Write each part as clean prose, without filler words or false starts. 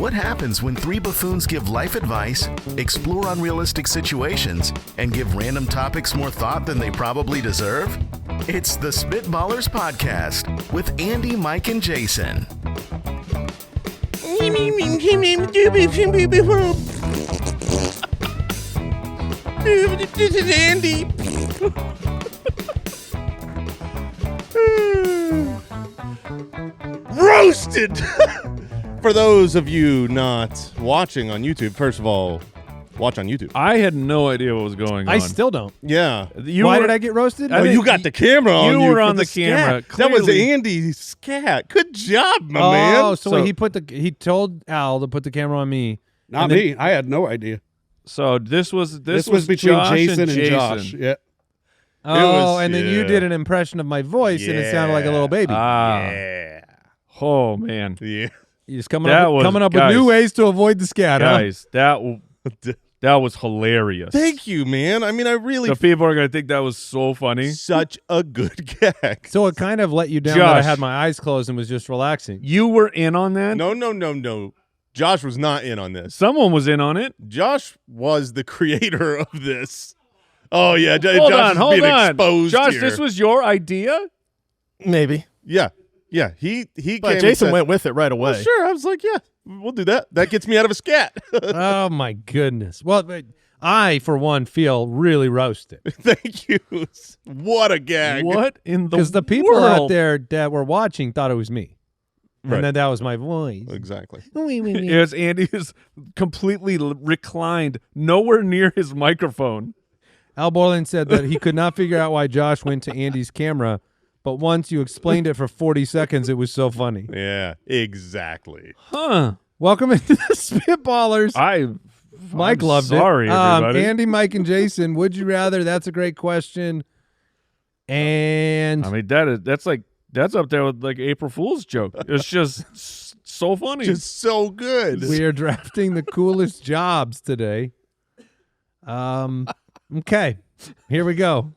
What happens when three buffoons give life advice, explore unrealistic situations, and give random topics more thought than they probably deserve? It's the Spitballers Podcast with Andy, Mike, and Jason. This is Andy. Roasted! For those of you not watching on YouTube, first of all, watch on YouTube. I had no idea what was going on. I still don't. Yeah. Why did I get roasted? Oh, you got the camera on. You were for on the camera. Scat. That was Clearly. Andy's scat. Good job, my Oh, man. so he told Al to put the camera on me. Not me. I had no idea. So this was between Josh Jason and Jason. Josh. Yeah. Oh, was- and then you yeah. did an impression of my voice, and it sounded like a little baby. Yeah. Oh man, Yeah. You're just coming that up was- with guys. new ways to avoid the scat, guys, that was hilarious. Thank you, man. I mean, I really The people are gonna think that was so funny. such a good gag. So it kind of let you down that I Josh. had my eyes closed and was just relaxing. You were in on that. No. Josh was not in on this. Someone was in on it. Josh was the creator of this. Oh yeah, Hold Josh on, is being hold on. exposed Josh, here. this was your idea. Maybe. Yeah. He But came and Jason said, went with it right away. well, sure. I was like, yeah, we'll do that. That gets me out of a scat. Oh, my goodness. Well, I, for one, feel really roasted. Thank you. What a gag. What in the Because the people world? out there that were watching thought it was me. Right. And then that was my voice. Exactly. It was Andy is completely reclined, nowhere near his microphone. Al Borland said that he could not figure out why Josh went to Andy's camera, but once you explained it for 40 seconds, it was so funny. Yeah, exactly. Huh. Welcome into the Spitballers. Mike I'm loved sorry, it. everybody. Andy, Mike, and Jason, would you rather? That's a great question. And I mean, that's up there with like April Fool's joke. It's just so funny. Just so good. we are drafting the coolest jobs today. Okay, here we go.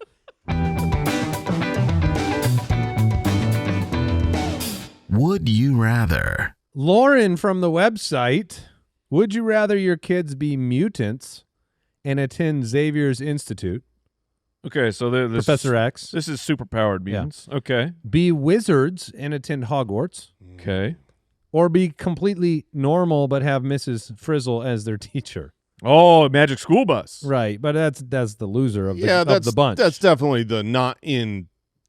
Would you rather? Lauren from the website, would you rather your kids be mutants and attend Xavier's Institute, Okay, so this Professor X, This is superpowered mutants. Okay. be wizards and attend Hogwarts, Okay. or be completely normal but have Mrs. Frizzle as their teacher? Oh, Magic School Bus. Right, but that's the loser of the, Yeah, of the bunch. That's definitely the not in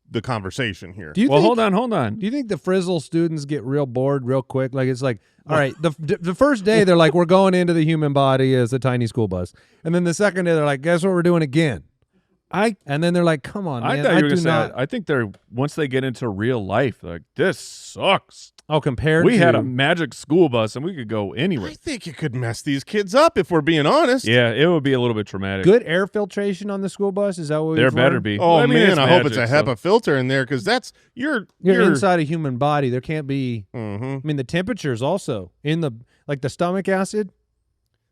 the conversation here. Do you Well, think, hold on. Do you think the Frizzle students get real bored real quick? Like it's like, all right, the first day they're like, we're going into the human body as a tiny school bus, and then the second day they're like, guess what we're doing again? And then they're like, come on, I man, thought you were do gonna say. not. I think they're once they get into real life, they're like this sucks. Oh, compared We to had a magic school bus and we could go I anywhere. think it could mess these kids up if we're being honest. Yeah, it would be a little bit traumatic. good air filtration on the school bus. Is that what There we've better learned? be. Oh Well, I mean, man, I hope it's a magic, HEPA filter in there because that's you're inside a human body. There can't be. Mhm. I mean, the temperatures also in the the stomach acid.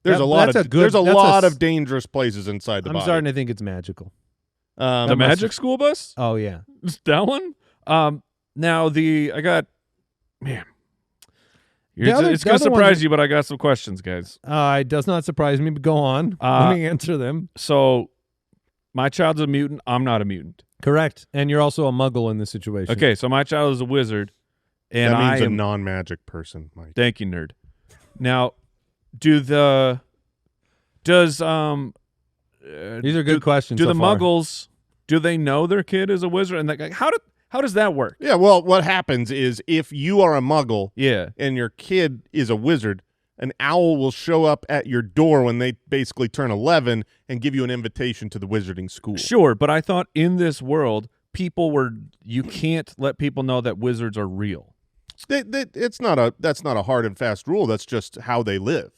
There's That- a lot that's of a good- there's a that's a lot s- of dangerous places inside the I'm body. starting to think it's magical. The That must- magic school bus? Oh yeah. That one? Now I got man. The other- It's the gonna other ones surprise are- you, but I got some questions, guys. It does not surprise me, but go on. Let me answer them. So my child's a mutant. I'm not a mutant. Correct. And you're also a muggle in this situation. Okay, so my child is a wizard, and that means I a am. non-magic person, Mike. Thank you, nerd. Now, does These are good questions. Do so the far. Muggles? Do they know their kid is a wizard? And like, how does that work? Yeah, well, what happens is if you are a muggle Yeah. and your kid is a wizard, an owl will show up at your door when they basically turn 11 and give you an invitation to the wizarding school. Sure, but I thought in this world, you can't let people know that wizards are real. That's not a hard and fast rule. That's just how they live.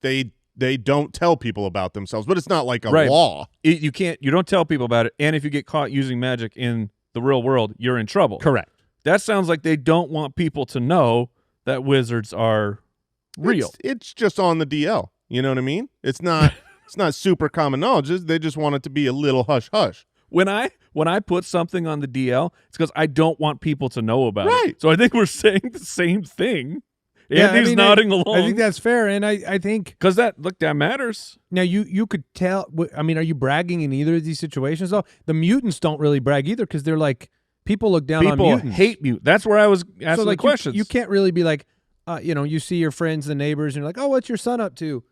They don't tell people about themselves, but it's not like a Right. law. You don't tell people about it, and if you get caught using magic in the real world, you're in trouble. Correct. That sounds like they don't want people to know that wizards are real. It's just on the DL. You know what I mean? It's not super common knowledge. They just want it to be a little hush hush. When I put something on the DL, it's because I don't want people to know about Right. it. So I think we're saying the same thing. Andy's nodding along. I think that's fair, and I think because that matters. now you could tell. I mean, are you bragging in either of these situations? Though the mutants don't really brag either because they're like people look down on People mutants. hate mutants. That's where I was asking so like the questions. You can't really be like, you see your friends, the neighbors, and you're like, oh, what's your son up to?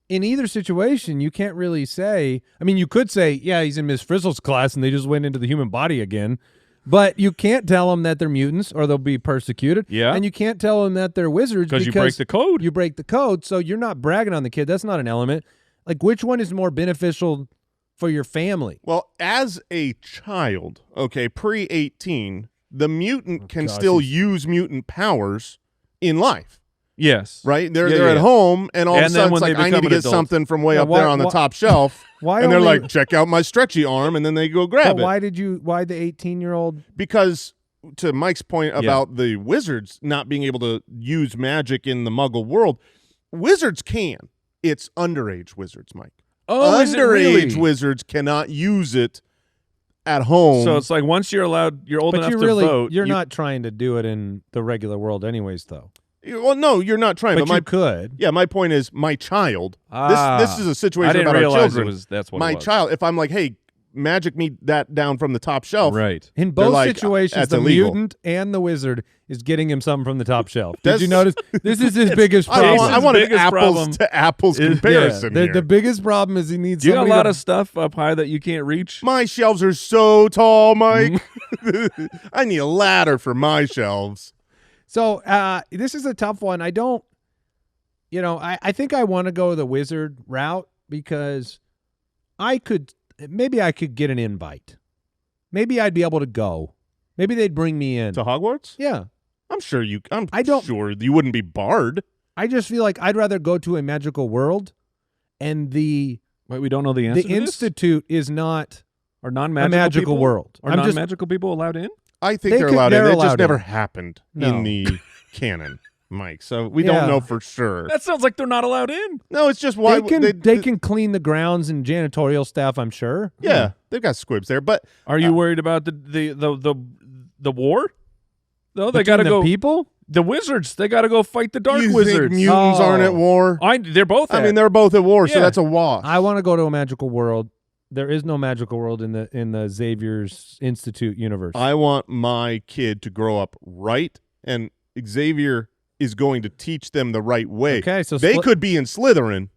In either situation, you can't really say. I mean, you could say, yeah, he's in Miss Frizzle's class, and they just went into the human body again. But you can't tell them that they're mutants or they'll be persecuted. Yeah. And you can't tell them that they're wizards because you break the code. You break the code, so you're not bragging on the kid. That's not an element. Like, which one is more beneficial for your family? Well, as a child, okay, pre-18, the mutant can gosh, still he's- use mutant powers in life, Yes. right? They're Yeah, they're at yeah. home, and all of a And then sudden when it's they like, I need become to an get adult. something from way Yeah, up there on the why- top shelf. Why And they're only- like, check out my stretchy arm, and then they go grab But it. why the 18-year-old? Because to Mike's point about the wizards not being able to use magic in the Muggle world, wizards can. It's underage wizards, Mike. Oh, is it underage really? wizards cannot use it at home. So it's like once you're old But enough you to really, vote. you're not trying to do it in the regular world, anyways, though. well, no, you're not trying. But But you could. yeah, my point is, my child. Ah. This is a I situation didn't about our realize children. that's what My it was. child. If I'm like, hey, magic me that down from the top shelf, Right. In They're both like, situations, that's the illegal. mutant and the wizard is getting him something from the top shelf. Did That's- you notice? This is his biggest I problem. want an biggest apples problem to apples is- comparison the, here. the biggest problem is he needs You got a somebody lot to- of stuff up high that you can't reach. My shelves are so tall, Mike. I need a ladder for my shelves. So this is a tough one. I don't, I think I want to go the wizard route because maybe I could get an invite. Maybe I'd be able to go. Maybe they'd bring me in. To Hogwarts? Yeah. I'm sure you. I don't- sure you wouldn't be barred. I just feel like I'd rather go to a magical world, and the Wait, we don't know the answer to this? institute is not Are a non-magical magical people, world. Are I'm just non-magical people allowed in? I think They they're could- allowed they're in. It allowed just never in. happened No. in the canon, Mike. So we Yeah. don't know for sure. That sounds like they're not allowed in. No, it's just why they can clean the grounds and janitorial staff, I'm sure. Yeah, they've got squibs there, but Are you worried about the war? No, they Between got to the go. people? The wizards, they got to go fight the dark you wizards. think mutants aren't at Oh. war? They're both. I mean, they're both at war, so Yeah. that's a wash. I want to go to a magical world. There is no magical world in the Xavier's Institute universe. I want my kid to grow up right, and Xavier is going to teach them the right way. Okay, so they could be in Slytherin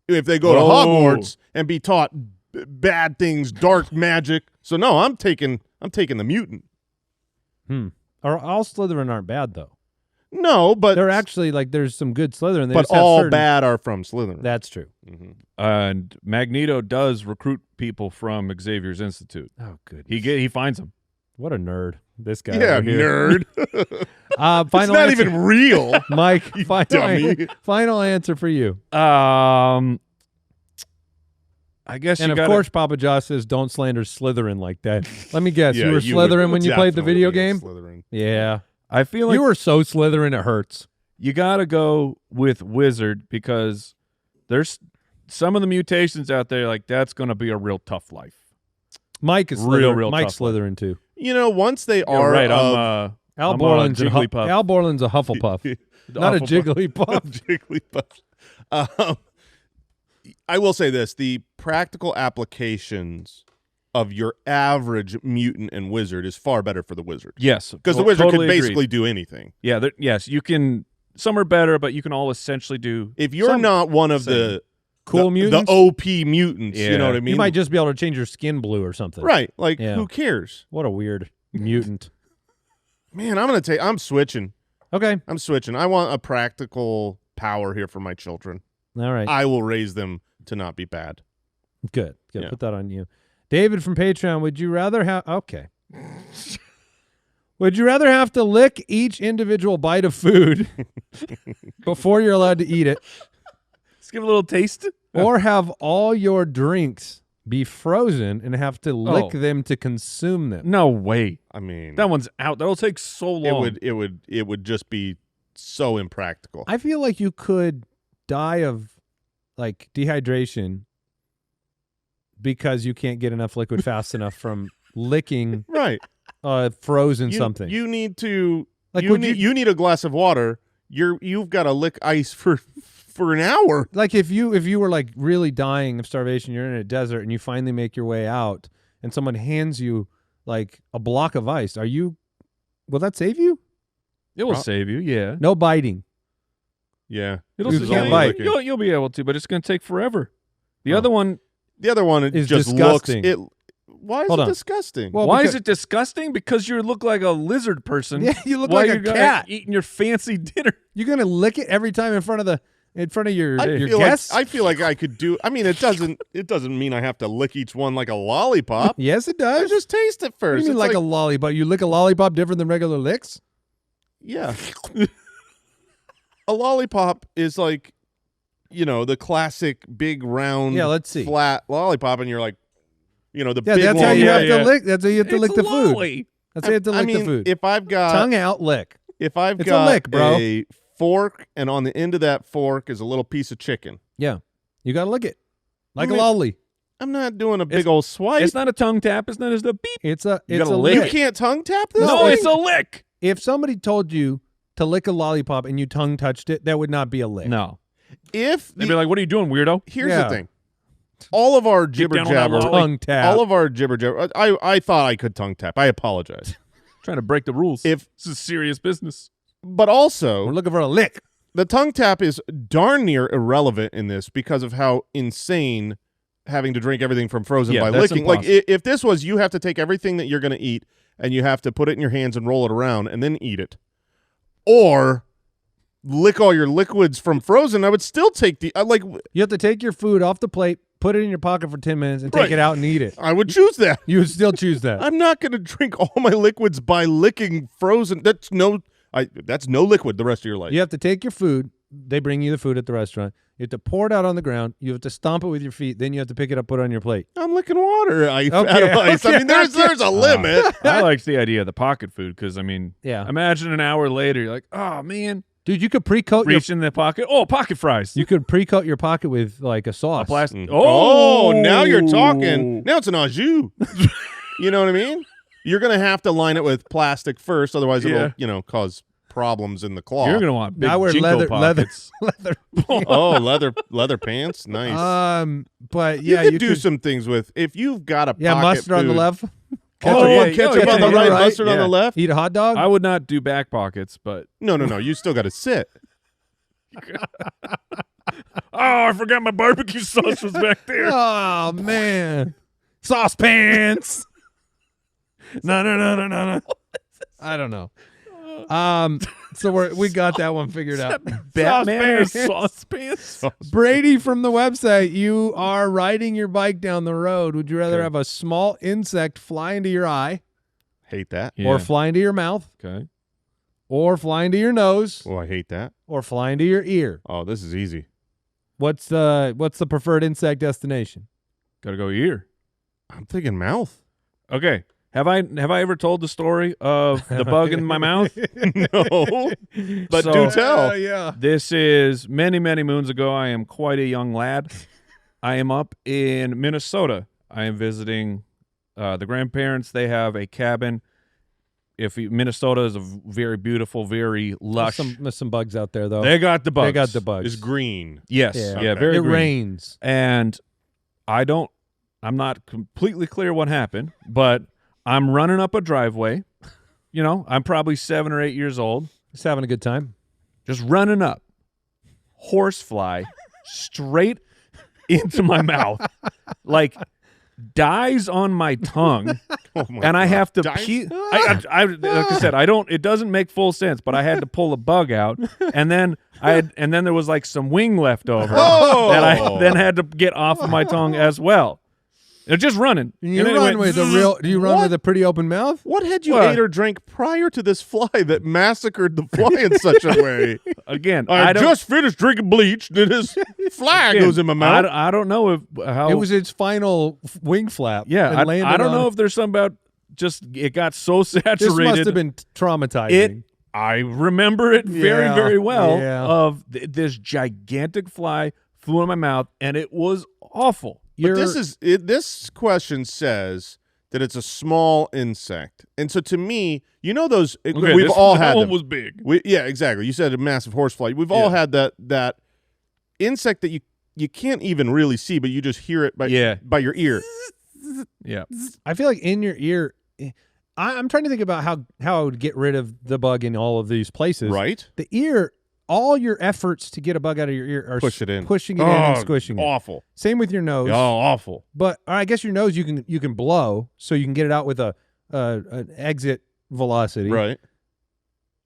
if they go to Oh. Hogwarts and be taught bad things, dark magic. So no, I'm taking the mutant. Or all Slytherin aren't bad though. No, but They're actually there's some good Slytherin. They but just have all certain- bad are from Slytherin. That's true. And Magneto does recruit people from Xavier's Institute. Oh, good. He finds them. What a nerd. This guy. yeah, over here. nerd. Final it's not answer. even real. Mike. dummy. Final answer for you. I guess And you of gotta, course, Papa Josh says, "Don't slander Slytherin like that." Let me guess. Yeah, you were you would Slytherin when you played the definitely video be a game. Slytherin. Yeah, I feel like you were so Slytherin it hurts. you got to go with wizard because there's some of the mutations out there like that's going to be a real tough life. Mike is Real, Slytherin. real Mike's tough one. Slytherin too. You know, once they You're are right. of Al I'm a Borland's Jigglypuff. Al Borland's a Hufflepuff, not a Jigglypuff. Jigglypuff. I will say this: the practical applications of your average mutant and wizard is far better for the wizard. yes, Because the wizard totally could agreed. basically do anything. Yeah, yes, you can. Some are better, but you can all essentially do. If you're some not one of same. the Cool the mutants. OP mutants, you Yeah. know what I mean? You might just be able to change your skin blue or something. right. Like, Yeah. who cares? What a weird mutant. Man, I'm switching. Okay. I'm switching. I want a practical power here for my children. All right. I will raise them to not be bad. Good. Good. Yeah. Put that on you. David from Patreon, would you rather have okay. Would you rather have to lick each individual bite of food before you're allowed to eat it, Let's give it a little taste. or have all your drinks be frozen and have to lick Oh. them to consume them? No way. I mean, That one's out. That'll take so long. it would just be so impractical. I feel like you could die of like dehydration because you can't get enough liquid fast enough from licking Right. frozen You- something. You need to Like, you would need a glass of water. you've got to lick ice for an hour. Like if you were like really dying of starvation, you're in a desert and you finally make your way out, and someone hands you like a block of ice. Will that save you? It will save you, yeah. No biting. Yeah, It'll You save can't you. bite. You'll be able to, but it's going to take forever. The other one. the other one it Is just disgusting. looks. Why is Hold it on. disgusting? Well, Why because- is it disgusting? Because you look like a lizard person. Yeah, you look while like a you're cat. eating your fancy dinner. You're gonna lick it every time in front of your I guests. feel like I could do. I mean, it doesn't mean I have to lick each one like a lollipop. Yes, it I does. just taste it What do first. you mean It's like a lollipop? You lick a lollipop different than regular licks? yeah. A lollipop is like, the classic big round, Yeah, let's see. flat lollipop, and you're like, the Yeah, big that's one. how you Yeah, have yeah. to lick. That's how you have to lick the food. lolly. That's how you have to lick I mean, the food. if I've got Tongue out, lick. if I've It's a got lick, bro. a fork, and on the end of that fork is a little piece of chicken, Yeah, you gotta lick it like I a mean, lolly. I'm not doing a big old swipe. It's not a tongue tap. It's not just a beep. It's a gotta a lick You lick. can't tongue tap this. No, thing? it's a lick. If somebody told you to lick a lollipop and you tongue touched it, that would not be a lick. No. If They'd the- be like, what are you doing, weirdo? here's Yeah. the thing. All of our jibber down on that jabber, lolly. Tongue tap. all of our jibber jabber. I thought I could tongue tap. I apologize. Trying to break the rules. If- This is serious business. But We're also, looking for a lick. the tongue tap is darn near irrelevant in this because of how insane having to drink everything from frozen Yeah, by that's licking. Like impossible. if this was, you have to take everything that you're going to eat and you have to put it in your hands and roll it around and then eat it, or lick all your liquids from frozen, I would still take the You have to take your food off the plate, put it in your pocket for 10 minutes, and take Right. it out and eat it. I would choose that. You would still choose that. I'm not going to drink all my liquids by licking frozen. That's no liquid the rest of your life. You have to take your food. They bring you the food at the restaurant. You have to pour it out on the ground. You have to stomp it with your feet. Then you have to pick it up, put it on your plate. I'm licking water out of Okay, ice. I okay, mean, there's a limit. I like the idea of the pocket food because, I mean, Yeah. imagine an hour later, you're like, oh, man. Dude, you could pre-coat your Reach in the pocket. Oh, pocket fries. you could pre-coat your pocket with like a sauce. a plastic. Oh, now you're talking. Now it's an au jus. You know what I mean? You're going to have to line it with plastic first, otherwise Yeah. it'll, cause problems in the claw. You're going to want big Now we're Jinko leather pockets. leather. Oh, leather pants, nice. But yeah, you could do could, some things with if you've got a yeah, pocket mustard on the food- left. Oh, yeah, ketchup yeah, on the yeah, right, right. mustard on Yeah. the left. Eat a hot dog. I would not do back pockets, but No. You still got to sit. oh, I forgot my barbecue sauce was back there. Oh man, saucepans. No. I don't know. So we got that one figured out. Batman or Saucepans. saucepans? Brady from the website, you are riding your bike down the road. Would you rather Okay. have a small insect fly into your eye, Hate that. or fly into your mouth, Okay. or fly into your nose, Oh, I hate that. or fly into your ear? Oh, this is easy. What's the preferred insect destination? Got to go ear. I'm thinking mouth. Okay. Have I ever told the story of the bug in my mouth? No, but So- do tell. Yeah. This is many, many moons ago. I am quite a young lad. I am up in Minnesota. I am visiting the grandparents. They have a cabin. Minnesota is a very beautiful, very lush. There's some bugs out there though. They got the bugs. They got the bugs. It's green. Yes. Yeah. Yeah. Okay. Very it green. rains. And I'm not completely clear what happened, but I'm running up a driveway. I'm probably 7 or 8 years old. Just having a good time. Just running up. Horsefly straight into my mouth. Like dies on my tongue. Oh my And I God. have to Dice? pee. Like I said, it doesn't make full sense, but I had to pull a bug out, and then there was like some wing left over Oh! that I then had to get off of my tongue as well. They're just running. You And then it run went with a real? Do you run What? with a pretty open mouth? What had you Well- ate or drank prior to this fly that massacred the fly in such a way? again. I don't just finished drinking bleach, then this fly again, goes in my mouth. I don't know how It was its final wing flap. Yeah, and landed I don't on- know if there's something about just it got so saturated. This must have been traumatizing. I remember it very, Yeah, very well. yeah. Of this gigantic fly flew in my mouth, and it was awful. But this question says that it's a small insect. And so to me, you know those Okay, we've all had that one them. was big. Yeah, exactly. You said a massive horsefly. We've all had that insect that you can't even really see, but you just hear it by your ear. Yeah. I feel like in your ear. I'm trying to think about how I would get rid of the bug in all of these places. Right? The ear. All your efforts to get a bug out of your ear are pushing it in and squishing it. Awful. Same with your nose. Oh, awful. But I guess your nose you can blow, so you can get it out with an exit velocity. Right.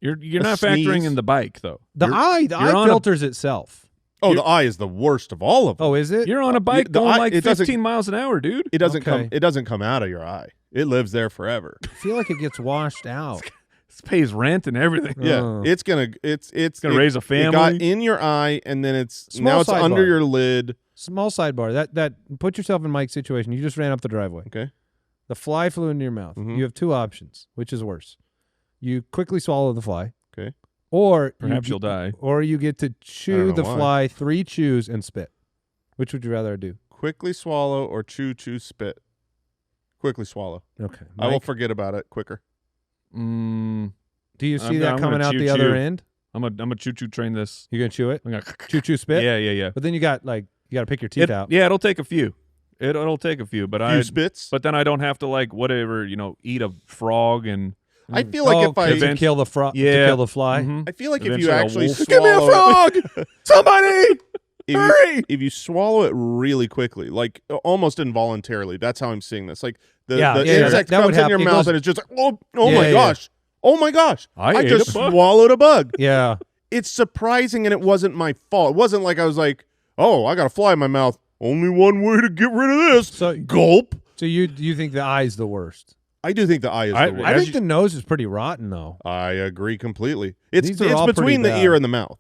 You're not factoring in the bike though. The eye filters itself. Oh, the eye is the worst of all of them. Oh, is it? You're on a bike the going eye- like it doesn't- 15 miles an hour, dude. It doesn't Okay. It doesn't come out of your eye. It lives there forever. I feel like it gets washed out. This pays rent and everything. Yeah, Oh. it's gonna raise a It got family. in your eye, and then Small now it's under sidebar. your lid. Small sidebar. That put yourself in Mike's situation. You just ran up the driveway. Okay. The fly flew into your mouth. Mhm. You have two options. Which is worse? You quickly swallow the fly. Okay. Or Perhaps you'll die. Or you get to chew know the why. fly 3 chews and spit. Which would you rather do? Quickly swallow or chew, spit. Quickly swallow. Okay. I will Mike, forget about it quicker. Mm, do you see I'm that gonna coming out the choo-choo. other end? I'm a choo-choo train this. You gonna chew it? I'm gonna Chew spit? Yeah. But then you got to pick your teeth out. Yeah, it'll take a few. It'll take a few, but Few spits. But then I don't have to eat a frog and. I feel like if I to kill the frog, to Yeah. kill the fly. Mhm. I feel like if Eventually you a actually wolf. swallow Give me a frog! Somebody! Hurry! if you swallow it really quickly, like almost involuntarily, that's how I'm seeing this. Like the Yeah, insect that would comes in your happen. It mouth goes- and it's just like, oh Yeah, my yeah. gosh. Oh my gosh. I ate just a bug. swallowed a bug. Yeah. It's surprising and it wasn't my fault. It wasn't like I was like, oh, I got a fly in my mouth. Only one way to get rid of this. So Gulp. So you think the eye's the worst? I do think the eye is I- the worst. I As think the nose is pretty rotten though. I agree completely. It's These are all between pretty the ear bad. and the mouth.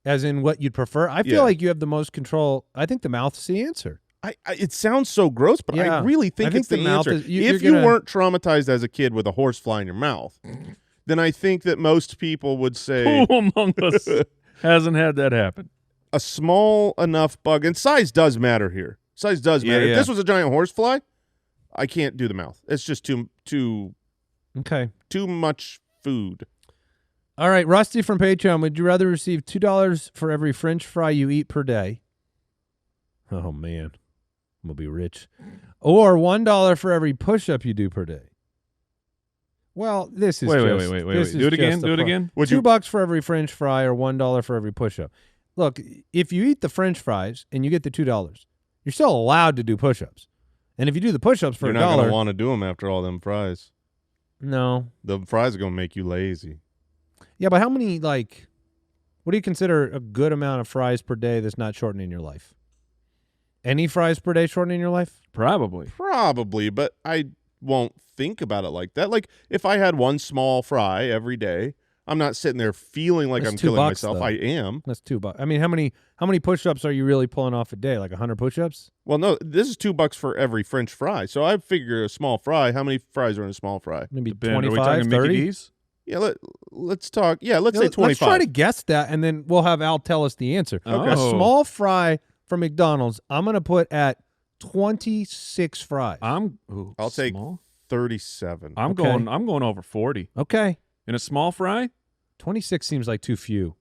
As in what you'd prefer. I feel Yeah. like you have the most control. I think the mouth's the answer. It sounds so gross, but Yeah. I really think I think it's the, the mouth answer. is- you- if you're you gonna- weren't traumatized as a kid with a horse fly in your mouth, then I think that most people would say Who among us hasn't had that happen? a small enough bug, and size does matter here. Size does matter. Yeah. If this was a giant horse fly, I can't do the mouth. It's just too Okay. much food. All right, Rusty from Patreon. Would you rather receive $2 for every French fry you eat per day? Oh man, I'm gonna be rich. Or $1 for every push-up you do per day. Well, this is Wait. this is Do it again. just a Do it pro- again. Would you- $2 for every French fry or $1 for every push-up. Look, if you eat the French fries and you get the $2, you're still allowed to do push-ups. And if you do the push-ups for You're $1, not going to want to do them after all them fries. no. The fries are going to make you lazy. Yeah, but how many what do you consider a good amount of fries per day that's not shortening your life? Any fries per day shortening your life? Probably. Probably, but I won't think about it like that. Like if I had one small fry every day, I'm not sitting there feeling like That's I'm $2, killing myself. though. I am. That's $2. I mean, how many push-ups are you really pulling off a day? Like 100 push-ups? Well, no, this is $2 for every French fry. So I figure a small fry. How many fries are in a small fry? Maybe Are we 25, talking 30? Mickey D's? Yeah, let's talk. Yeah, let's say 25. Let's try to guess that, and then we'll have Al tell us the answer. Okay. A Oh. small fry from McDonald's, I'm going to put at 26 fries. I'll take small. 37. I'm Okay. going over 40 Okay. in a small fry. 26 seems like too few.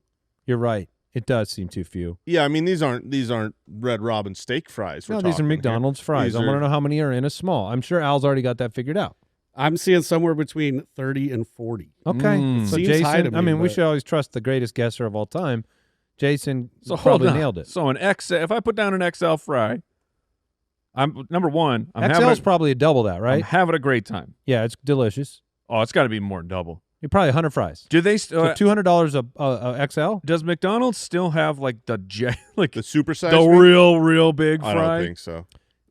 You're right. It does seem too few. Yeah, I mean these aren't Red Robin steak fries. No, we're these are talking here. McDonald's fries. These I want to are- know how many are in a small. I'm sure Al's already got that figured out. I'm seeing somewhere between 30 and 40. Okay. Mm. So Seems Jason, high to I me, mean, we but- should always trust the greatest guesser of all time. Jason So hold probably on. nailed it. So an XL. If I put down an XL fry, I'm number one. I'm XL is having, probably a double that, I'm right? having a great time. Yeah, it's delicious. Oh, it's got to be more than double. You're probably 100 fries. Do they? So $200 a XL? Does McDonald's still have like the the super size. the real big I fry? don't think so.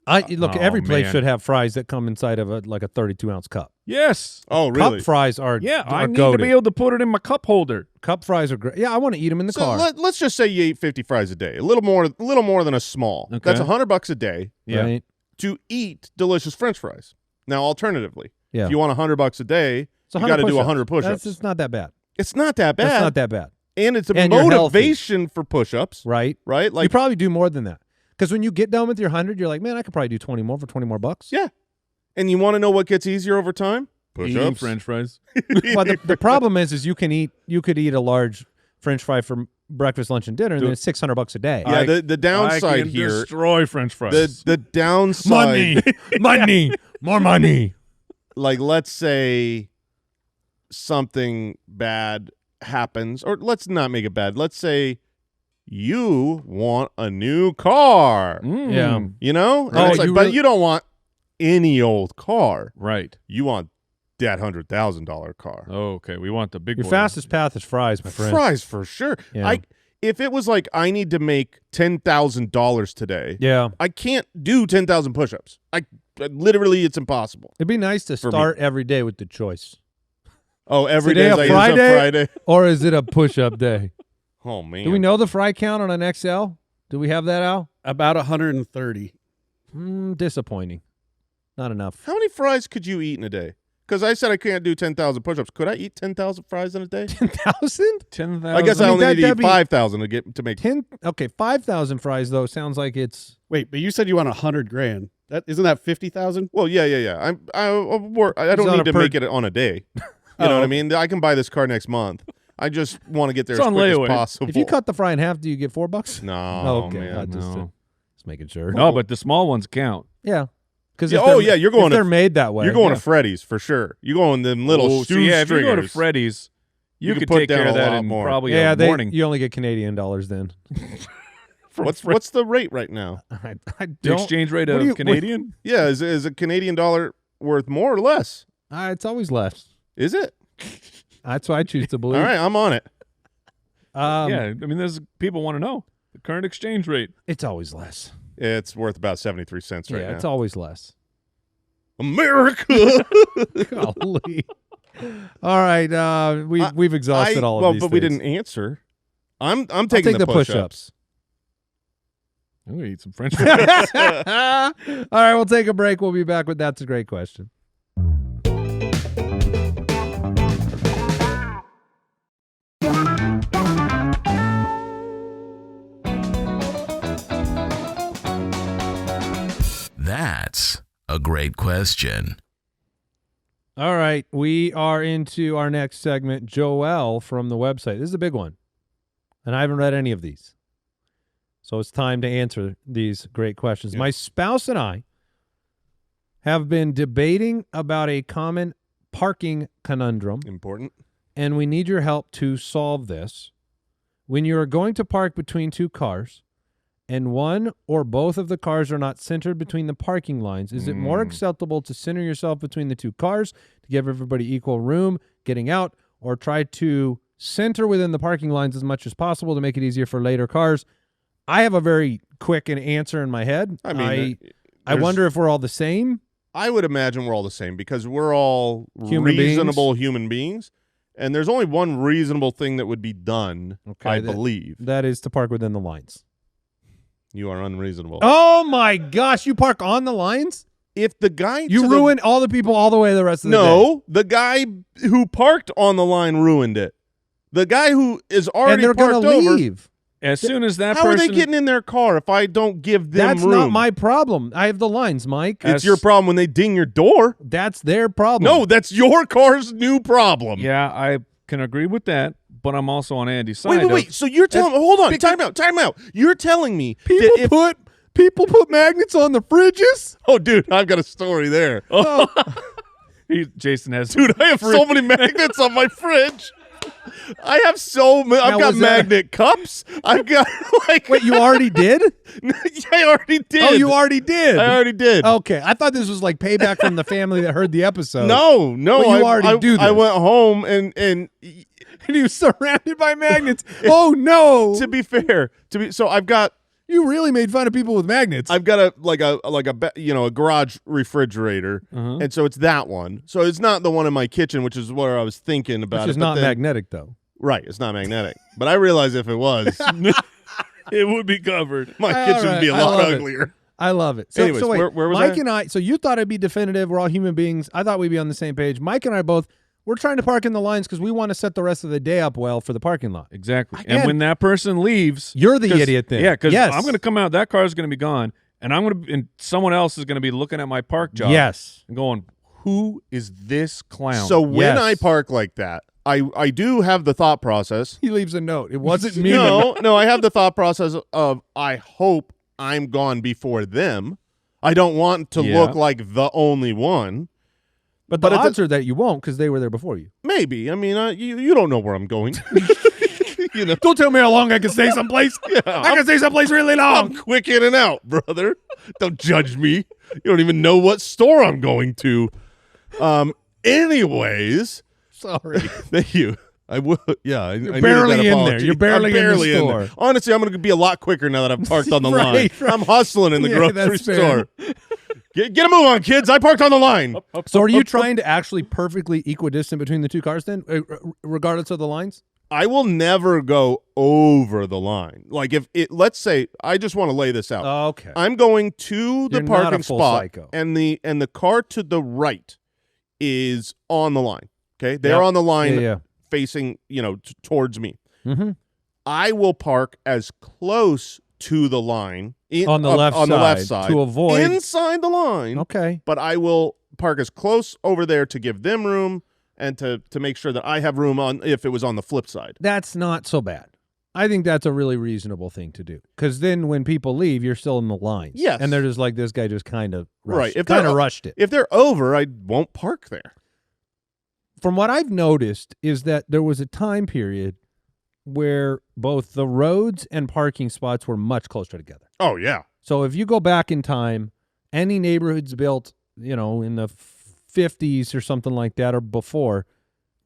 Look, Oh, every place man. should have fries that come inside of a 32-ounce cup. Yes. Oh, really? Cup fries are Yeah, I are need goated. to be able to put it in my cup holder. Cup fries are great. Yeah, I want to eat them in the So car. let's just say you ate 50 fries a day. A little more than a small. Okay. That's $100 a day Yeah. Right? to eat delicious French fries. Now, alternatively, Yeah. if you want $100 a day, It's 100 you got to do push-ups. 100 push-ups. It's not that bad. It's not that bad. That's not that bad, And it's a And you're motivation for push-ups, right? right? You Like, probably do more than that. Because when you get done with your 100, you're like, man, I could probably do 20 more for 20 more bucks. yeah. And you want to know what gets easier over time? Eating Push-ups. French fries. Well, the problem is you could eat a large French fry for breakfast, lunch, and dinner, and then it's $600 a day. Yeah, the I downside can here, destroy French fries. the downside, money, more money. like let's say something bad happens, or let's not make it bad. Let's say you want a new car, Yeah. you know? And Oh, it's like, you but really- you don't want any old car. Right. You want that $100,000 car. Okay, we want the big Your boy. fastest path is fries, my friend. Fries for sure. Yeah. If it was like I need to make $10,000 today, Yeah. I can't do 10,000 push-ups. I literally, it's impossible. It'd be nice to me. start every day with the choice. Oh, every Today day a is like Friday? a Friday. Or is it a push-up day? Oh man. Do we know the fry count on an XL? Do we have that, Al? About 130. Disappointing. Not enough. How many fries could you eat in a day? Because I said I can't do 10,000 push-ups. Could I eat 10,000 fries in a day? 10,000? 10,000. I guess I mean, only need to that'd eat be- 5,000 to make. 10? Okay, 5,000 fries, though, sounds like it's... Wait, but you said you want 100 grand. Isn't that 50,000? Well, yeah. I It's don't on need a to per- make it on a day. You know what I mean? I can buy this car next month. I just want to get there It's as on quick layaway. as possible. If you cut the fry in half, do you get $4? no, Okay, man. I just no. making sure. No, but the small ones count. Yeah. Because Yeah, oh, yeah, you're going they're to- made that way. You're going yeah. to Freddy's for sure. You're going them little Oh, so shoe yeah, if you go to stringers. Freddy's, you could could put take down care of a that lot in more. probably Yeah, a morning. you only get Canadian dollars then. What's the rate right now? I The don't. exchange rate what of do you- Canadian? Yeah, is a Canadian dollar worth more or less? It's always less. Is it? That's what I choose to believe. All right, I'm on it. Yeah, I mean, there's people want to know the current exchange rate. It's always less. It's worth about 73 cents right yeah, now. it's always less. America. Golly. All right, we've exhausted all of these but we things. didn't answer. I'm I'll taking take the the push-ups. I'm gonna eat some French fries. All right, we'll take a break. We'll be back with That's a Great Question. That's a great question. All right, we are into our next segment. Joelle from the website. This is a big one, and I haven't read any of these. So it's time to answer these great questions. Yeah. My spouse and I have been debating about a common parking conundrum, Important. and we need your help to solve this. When you are going to park between two cars and one or both of the cars are not centered between the parking lines, is it more acceptable to center yourself between the two cars to give everybody equal room getting out, or try to center within the parking lines as much as possible to make it easier for later cars? I have a very quick answer in my head. I mean, I wonder if we're all the same. I would imagine we're all the same because we're all Human reasonable human beings, and there's only one reasonable thing that would be done, Okay, I that- believe. That is to park within the lines. You are unreasonable. Oh my gosh, you park on the lines? If the guy You to the- ruin all the people all the way the rest of the day. No, the guy who parked on the line ruined it. The guy who is And already they're parked going to over. leave. As soon as that How are person, they getting in their car if I don't give them That's room? not my problem. I have the lines, Mike. It's your problem when they ding your door. That's their problem. No, that's your car's new problem. yeah, I can agree with that, but I'm also on Andy's side. Wait. So you're telling me? Hold on. Time out. You're telling me that if people put magnets on the fridges? oh, dude, I've got a story there. Jason has. Dude, I have so many magnets on my fridge. I have so many. I've Now, got was that- magnet cups. I've got like. Wait, you already did? I already did. Oh, you already did. I already did. Okay, I thought this was like payback from the family that heard the episode. No. But you already do I this. went home and And he was surrounded by magnets. Oh no! to be fair, so I've got You really made fun of people with magnets. a garage refrigerator, Uh-huh. and so it's that one. So it's not the one in my kitchen, which is where I was thinking about. Which is it, but not then- magnetic, though. Right, it's not magnetic. But I realize if it was, It would be covered. my All kitchen would be a right, I lot love it. uglier. I love it. So, Anyways, so wait, where was Mike I? and I, so you thought it'd be definitive. We're all human beings. I thought we'd be on the same page. Mike and I both, we're trying to park in the lines because we want to set the rest of the day up well for the parking lot. Exactly. Again, And when that person leaves, You're the 'cause- idiot then. Yeah, because Yes. I'm going to come out. That car is going to be gone, and and someone else is gonna be looking at my park job. Yes. And going, who is this clown? So when Yes. I park like that, I do have the thought process. He leaves a note. It wasn't me. No, I have the thought process of I hope I'm gone before them. I don't want to Yeah. look like the only one. But the But at odds are that you won't because they were there before you. Maybe. I mean, you don't know where I'm going. You know, Don't tell me how long I can stay someplace. I can stay someplace really I'm quick in and out, brother. Don't judge me. You don't even know what store I'm going to. Anyways, Sorry. thank you. I will. Yeah, I needed barely that in there. apology. You're barely I'm in the there. store. Honestly, I'm going to be a lot quicker now that I've parked on the Right, line. I'm hustling in the Yeah, grocery that's fair. store. Get a move on, kids. I parked on the line. So are you trying to actually perfectly equidistant between the two cars then, regardless of the lines? I will never go over the line. Like if it, let's say, I just want to lay this out. Okay. I'm going to the You're not a parking full spot, psycho. and the car to the right is on the line. Okay, they're Yep. on the line, Yeah. facing towards me. Mm-hmm. I will park as close to the line On the left on side the left side to avoid. inside the line. Okay. But I will park as close over there to give them room and to make sure that I have room on if it was on the flip side. That's not so bad. I think that's a really reasonable thing to do because then when people leave, you're still in the lines. Yes. And they're just like, this guy just kind of Right. If kind they're- of rushed it. If they're over, I won't park there. From what I've noticed is that there was a time period where both the roads and parking spots were much closer together. Oh yeah. So if you go back in time, any neighborhoods built, in the 50s or something like that or before,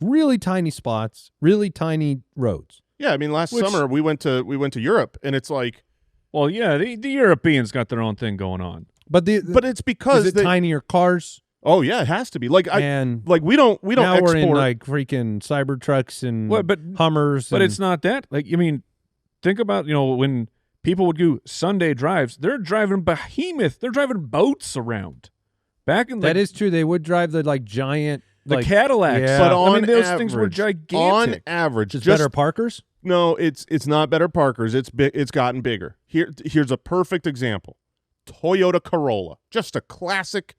really tiny spots, really tiny roads. Yeah, I mean last Which- summer we went to Europe and it's like Well, yeah, the Europeans got their own thing going on. But but it's because is it tinier cars? Oh yeah, it has to be. Like And we don't now export. we're in like freaking cyber trucks and Well, but Hummers. But and- it's not that. Like, I mean, think about, when people would do Sunday drives, they're driving behemoth. They're driving boats around. Back in that is true. They would drive the giant the Cadillacs. Yeah. But I mean, on those things were average- gigantic. On average, just just better parkers. no, it's not better Parkers. It's big. It's gotten bigger. Here's a perfect example: Toyota Corolla, just a classic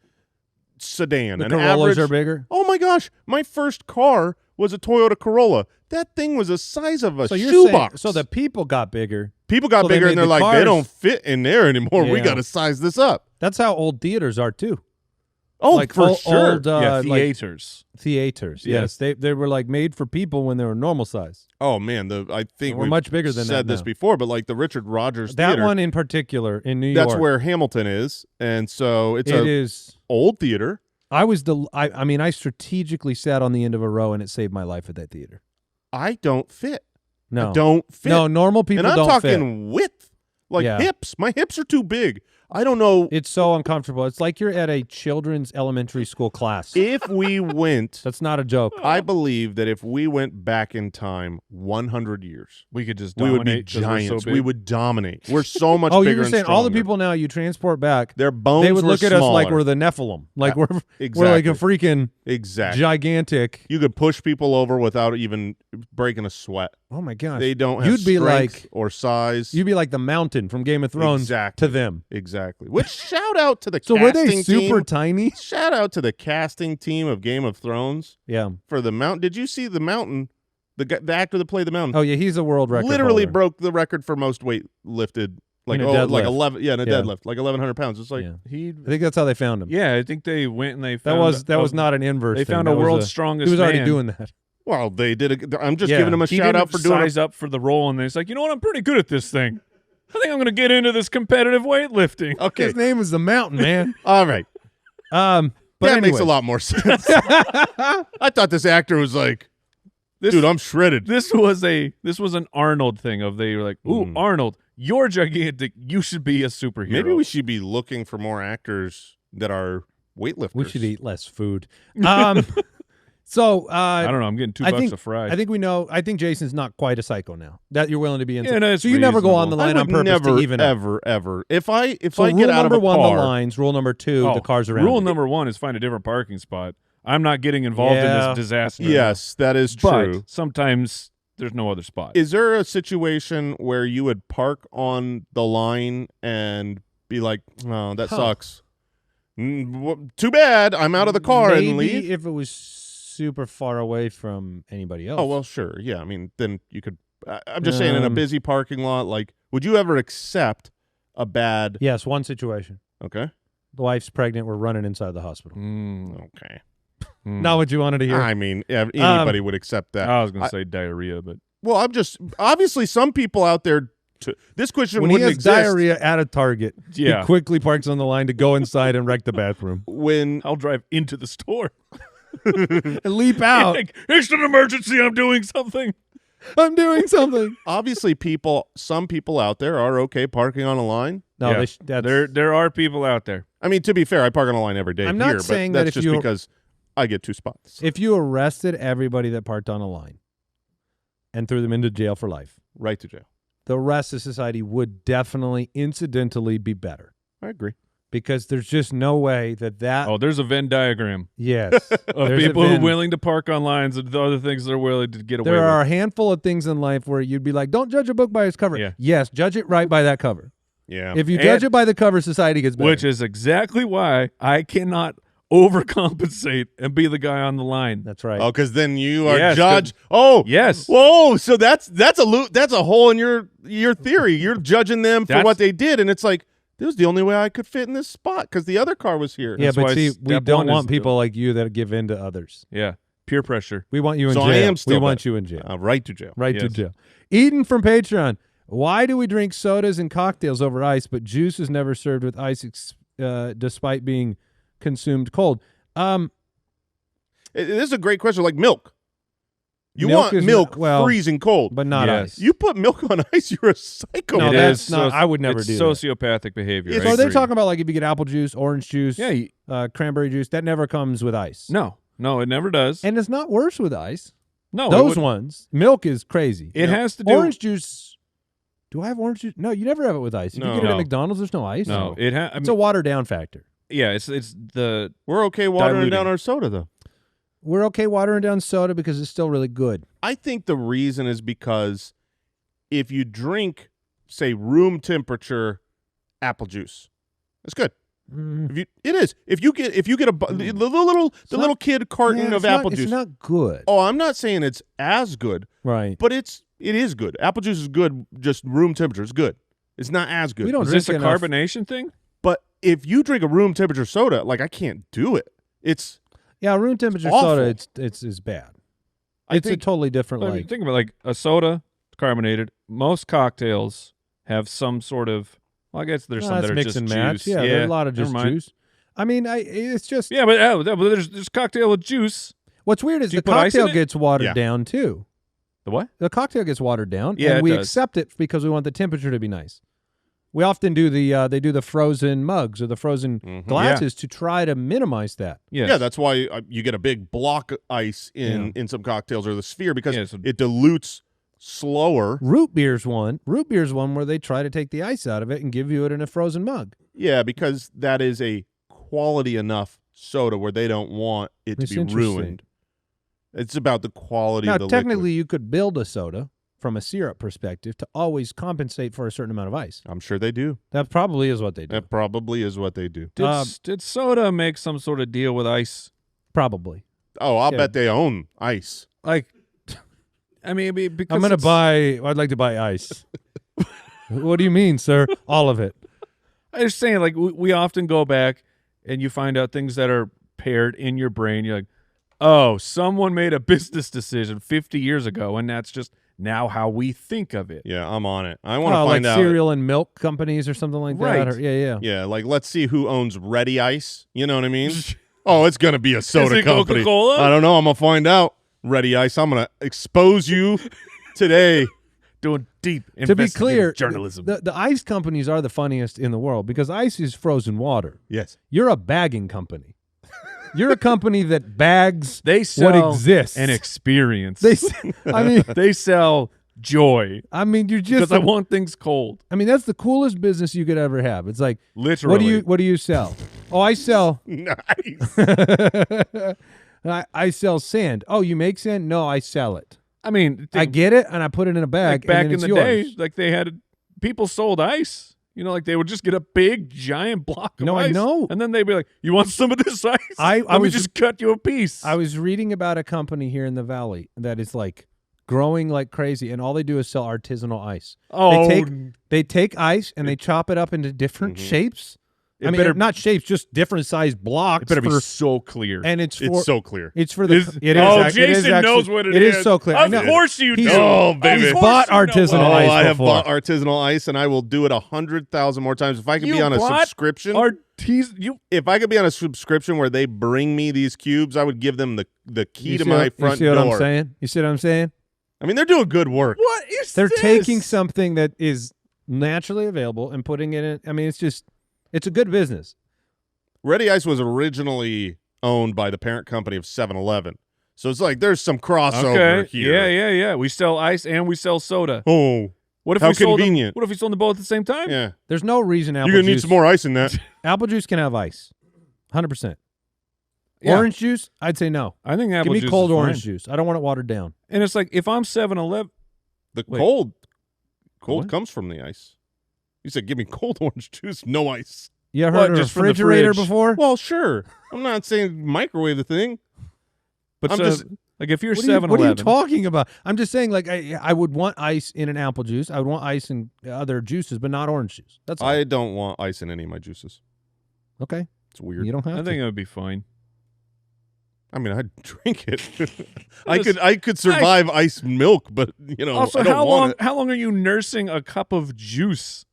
sedan. The an Corollas average, are bigger. Oh my gosh, my first car was a Toyota Corolla. That thing was the size of a So you're saying shoebox. so the people got bigger. people got so they bigger made and they're the like, they cars- don't fit in there anymore. We Yeah. got to size this up. That's how old theaters are too. Oh, Like for old- sure. old, yeah, like theaters. theaters. Yeah. Yes, they were like made for people when they were normal size. Oh man, I think We're we've much bigger than said that this now. before, but like the Richard Rogers That Theater, one in particular in New York. that's where Hamilton is, and so it's it a is. old theater. I was I mean, I strategically sat on the end of a row and it saved my life at that theater. I don't fit. No, I don't fit. no, normal people and I'm don't talking fit. width, like Yeah. hips. My hips are too big. I don't know It's so uncomfortable. It's like you're at a children's elementary school class. if we went. That's not a joke. I believe that if we went back in time 100 years, We could just we would be dominate 'cause we're so giants. big. we would dominate. We're so much Oh, bigger you're and saying all the stronger. people now you transport back, Their bones they would were look at us like smaller. we're the Nephilim, like we're like a exactly. freaking Exactly. gigantic. You could push people over without even breaking a sweat. Oh my gosh, They don't have You'd be strength like- or size. you'd be like the Mountain from Game of Thrones Exactly. to them. Exactly. Which shout out to the So were they casting super team. tiny? Shout out to the casting team of Game of Thrones Yeah. for the Mountain. Did you see the Mountain? The actor that played the Mountain Oh yeah, he's a world record. literally holder. broke the record for most weight lifted. Like In a deadlift. like 11. Yeah, in a Yeah. deadlift, like 1,100 pounds. It's like Yeah. He, I think that's how they found him. yeah, I think they went and they that found was not an inverse. They thing. found That a was world's strongest. He was already man. doing that. well, they did. I'm just Yeah. giving him a He shout didn't out for doing it. size up for the role, and he's like, you know what? I'm pretty good at this thing. I think I'm going to get into this competitive weightlifting. Okay, His name is the Mountain, man. all right. But That anyway. makes a lot more sense. I thought this actor was like, dude, I'm shredded. This was an Arnold thing of they were like, ooh, Arnold, you're gigantic. You should be a superhero. Maybe we should be looking for more actors that are weightlifters. We should eat less food. So I don't know. I'm getting $2 a fry. I think we know. I think Jason's not quite a psycho now. That you're willing to be in. Yeah, that's so you never go on the reasonable. line I on would purpose never, to even up. ever. If I So get rule out of number a one, car, the lines. Rule number two, Oh, the cars around. Rule you. number one is find a different parking spot. I'm not getting involved in Yeah. this disaster. yes, that is But true. sometimes there's no other spot. Is there a situation where you would park on the line and be like, oh, that sucks. Too bad. I'm out of the car Maybe and leave. if it was super far away from anybody else. Oh, well, sure. Yeah, I mean, then you could. I'm just saying in a busy parking lot, like, would you ever accept a bad. Yes, one situation. Okay. The wife's pregnant. We're running inside the hospital. Okay. Not what you wanted to hear. I mean, anybody would accept that. I was going to say diarrhea, but Well, I'm just obviously some people out there. This question when he wouldn't has exist. diarrhea at a Target, Yeah. he quickly parks on the line to go inside and wreck the bathroom. When I'll drive into the store. And leap out. Like, it's an emergency. I'm doing something. I'm doing something. obviously some people out there are okay parking on a line. No, Yeah. that's There are people out there. I mean, to be fair, I park on a line every day I'm not here, saying but that that's if just you- because I get 2 spots. if you arrested everybody that parked on a line and threw them into jail for life, Right to jail. the rest of society would definitely incidentally be better I agree. because there's just no way that Oh, there's a Venn diagram yes of there's a people who are Venn. willing to park on lines and the other things they're willing to get away There with. are a handful of things in life where you'd be like, don't judge a book by its cover. Yeah. Yes, judge it right by that cover. Yeah. If you judge And- it by the cover, society gets better. Which is exactly why I cannot overcompensate and be the guy on the line. That's right. Oh, because then you are Yes, judged. Oh, Yes. Whoa. So that's a hole in your theory. You're judging them for That's- what they did, and it's like this was the only way I could fit in this spot because the other car was here. yeah, That's but why see, we step don't one is want the- people like you that give in to others. Yeah. Peer pressure. We want you in So jail. I am still we want bad. you in jail. Right to jail. Right to Yes. jail. Eden from Patreon. Why do we drink sodas and cocktails over ice, but juice is never served with ice despite being consumed cold? This is a great question. Like milk. You Milk want is milk not- well, freezing cold. But not Yes. ice. You put milk on ice, you're a psycho. No, It that's is not. I would never it's do that. sociopathic behavior. It's- I So they're agree. talking about like if you get apple juice, orange juice, Yeah. cranberry juice, that never comes with ice. No, it never does. And it's not worse with ice. No, Those it wouldn't. ones. Milk is crazy. It has to do. Orange juice. Do I have orange juice? No, you never have it with ice. If No. you get it at No. McDonald's, there's no ice. No, it has. It's a watered down factor. Yeah, it's the We're okay watering Diluting. down our soda, though. We're okay watering down soda because it's still really good. I think the reason is because if you drink, say, room temperature apple juice, it's good. It is. If you get the little kid carton Yeah, of it's not- apple juice. It's not good. Oh, I'm not saying it's as good, Right. but it is good. Apple juice is good. Just room temperature is good. It's not as good. We don't is drink this a enough. carbonation thing? But if you drink a room temperature soda, like I can't do it. It's Yeah, room temperature awful. soda, it's bad. I It's a think totally different I mean, like. think about like a soda, carbonated. Most cocktails have some sort of. Well, I guess there's some that's that are mix just and juice. match. Yeah, there's a lot of never just mind. juice. I mean, it's just Yeah, but there's cocktail with juice. what's weird is Do you the put ice in cocktail it? gets watered Yeah. down too. The what? The cocktail gets watered down, Yeah, and it we does. accept it because we want the temperature to be nice. We often do they do the frozen mugs or the frozen glasses to try to minimize that. Yes. yeah, that's why you get a big block of ice in some cocktails or the sphere because Yeah, so- it dilutes slower. Root beer's one where they try to take the ice out of it and give you it in a frozen mug. Yeah, because that is a quality enough soda where they don't want it It's to be interesting. ruined. It's about the quality Now, of the technically, liquid. you could build a soda from a syrup perspective to always compensate for a certain amount of ice. I'm sure they do. That probably is what they do. That probably is what they do. Did soda make some sort of deal with ice? Probably. Oh, I'll Yeah. bet they own ice. Like, I mean, because I'm going to it's- buy. I'd like to buy ice. What do you mean, sir? All of it. I was saying, like, we often go back and you find out things that are paired in your brain. You're like, oh, someone made a business decision 50 years ago, and that's just now how we think of it. Yeah, I'm on it. I want to Oh, like find out. cereal and milk companies or something like that. Right. Or- yeah. Yeah, like let's see who owns Ready Ice. You know what I mean? Oh, it's gonna be a soda it company. Coca-Cola? I don't know. I'm gonna find out. Ready Ice. I'm gonna expose you today. Doing deep To be investigative clear, journalism. the ice companies are the funniest in the world because ice is frozen water. Yes. You're a bagging company. You're a company that bags they sell what exists. an experience. They, I mean, They sell joy you're just. because I want things cold. I mean, that's the coolest business you could ever have. It's like, Literally. what do you sell? Oh, I sell. Nice. I sell sand. Oh, you make sand? No, I sell it. I mean, I get it and I put it in a bag. like back and then in it's the day, yours. like they had people sold ice. You know, like they would just get a big, giant block of No, I ice. know. And then they'd be like, you want some of this ice? I Let me was just cut you a piece. I was reading about a company here in the valley that is like growing like crazy, and all they do is sell artisanal ice. oh, They take ice and they chop it up into different shapes. It I mean, better- not shapes, just different sized blocks. it better be for- so clear. and it's for It's so clear. it's for the Is- it is oh, ac- it is Jason actually- knows what it It is. is so clear. I Of know. course you He's- do. Oh, baby. Of He's course bought you know artisanal Oh, ice I have before. bought artisanal ice, and I will do it 100,000 more times if I could You be on a bought subscription. You If I could be on a subscription where they bring me these cubes, I would give them the key You to see my what- front You see what door. I'm saying? You see what I'm saying? I mean, they're doing good work. what is They're this? taking something that is naturally available and putting it in. I mean, it's a good business. Ready Ice was originally owned by the parent company of 7-Eleven. So it's like there's some crossover Okay. here. Yeah. We sell ice and we sell soda. Oh, What if how we sold them? convenient. What if we sold them both at the same time? yeah. There's no reason apple You're going to need juice. some more ice in that. Apple juice can have ice, 100%. Yeah. Orange juice, I'd say no. I think apple Give me juice cold is orange fine. juice. I don't want it watered down. And it's like if I'm 7-Eleven, The Wait. cold What? comes from the ice. You said, give me cold orange juice, no ice. You ever What, heard of a just from the refrigerator fridge? before? Well, sure. I'm not saying microwave the thing. but I'm so, just- like if you're What are you 7-Eleven, talking about? I'm just saying, like, I would want ice in an apple juice. I would want ice in other juices, but not orange juice. That's all. I don't want ice in any of my juices. Okay. It's weird. You don't have I to. think it would be fine. I mean, I'd drink it. I could survive ice milk, but Also, I don't how want long? it. How long are you nursing a cup of juice?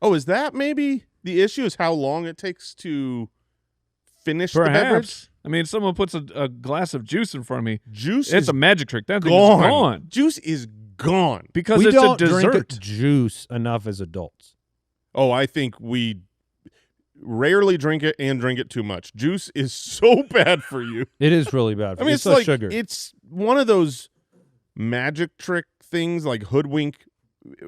Oh, is that maybe the issue? Is how long it takes to finish the beverage? Perhaps. I mean, someone puts a glass of juice in front of me. Juice It's is a magic trick. That thing gone. is gone Juice is gone. because we it's don't a dessert. drink juice enough as adults. Oh, I think we rarely drink it and drink it too much. Juice is so bad for you. It is really bad. I mean, it's it's like sugar. it's one of those magic trick things, like hoodwink,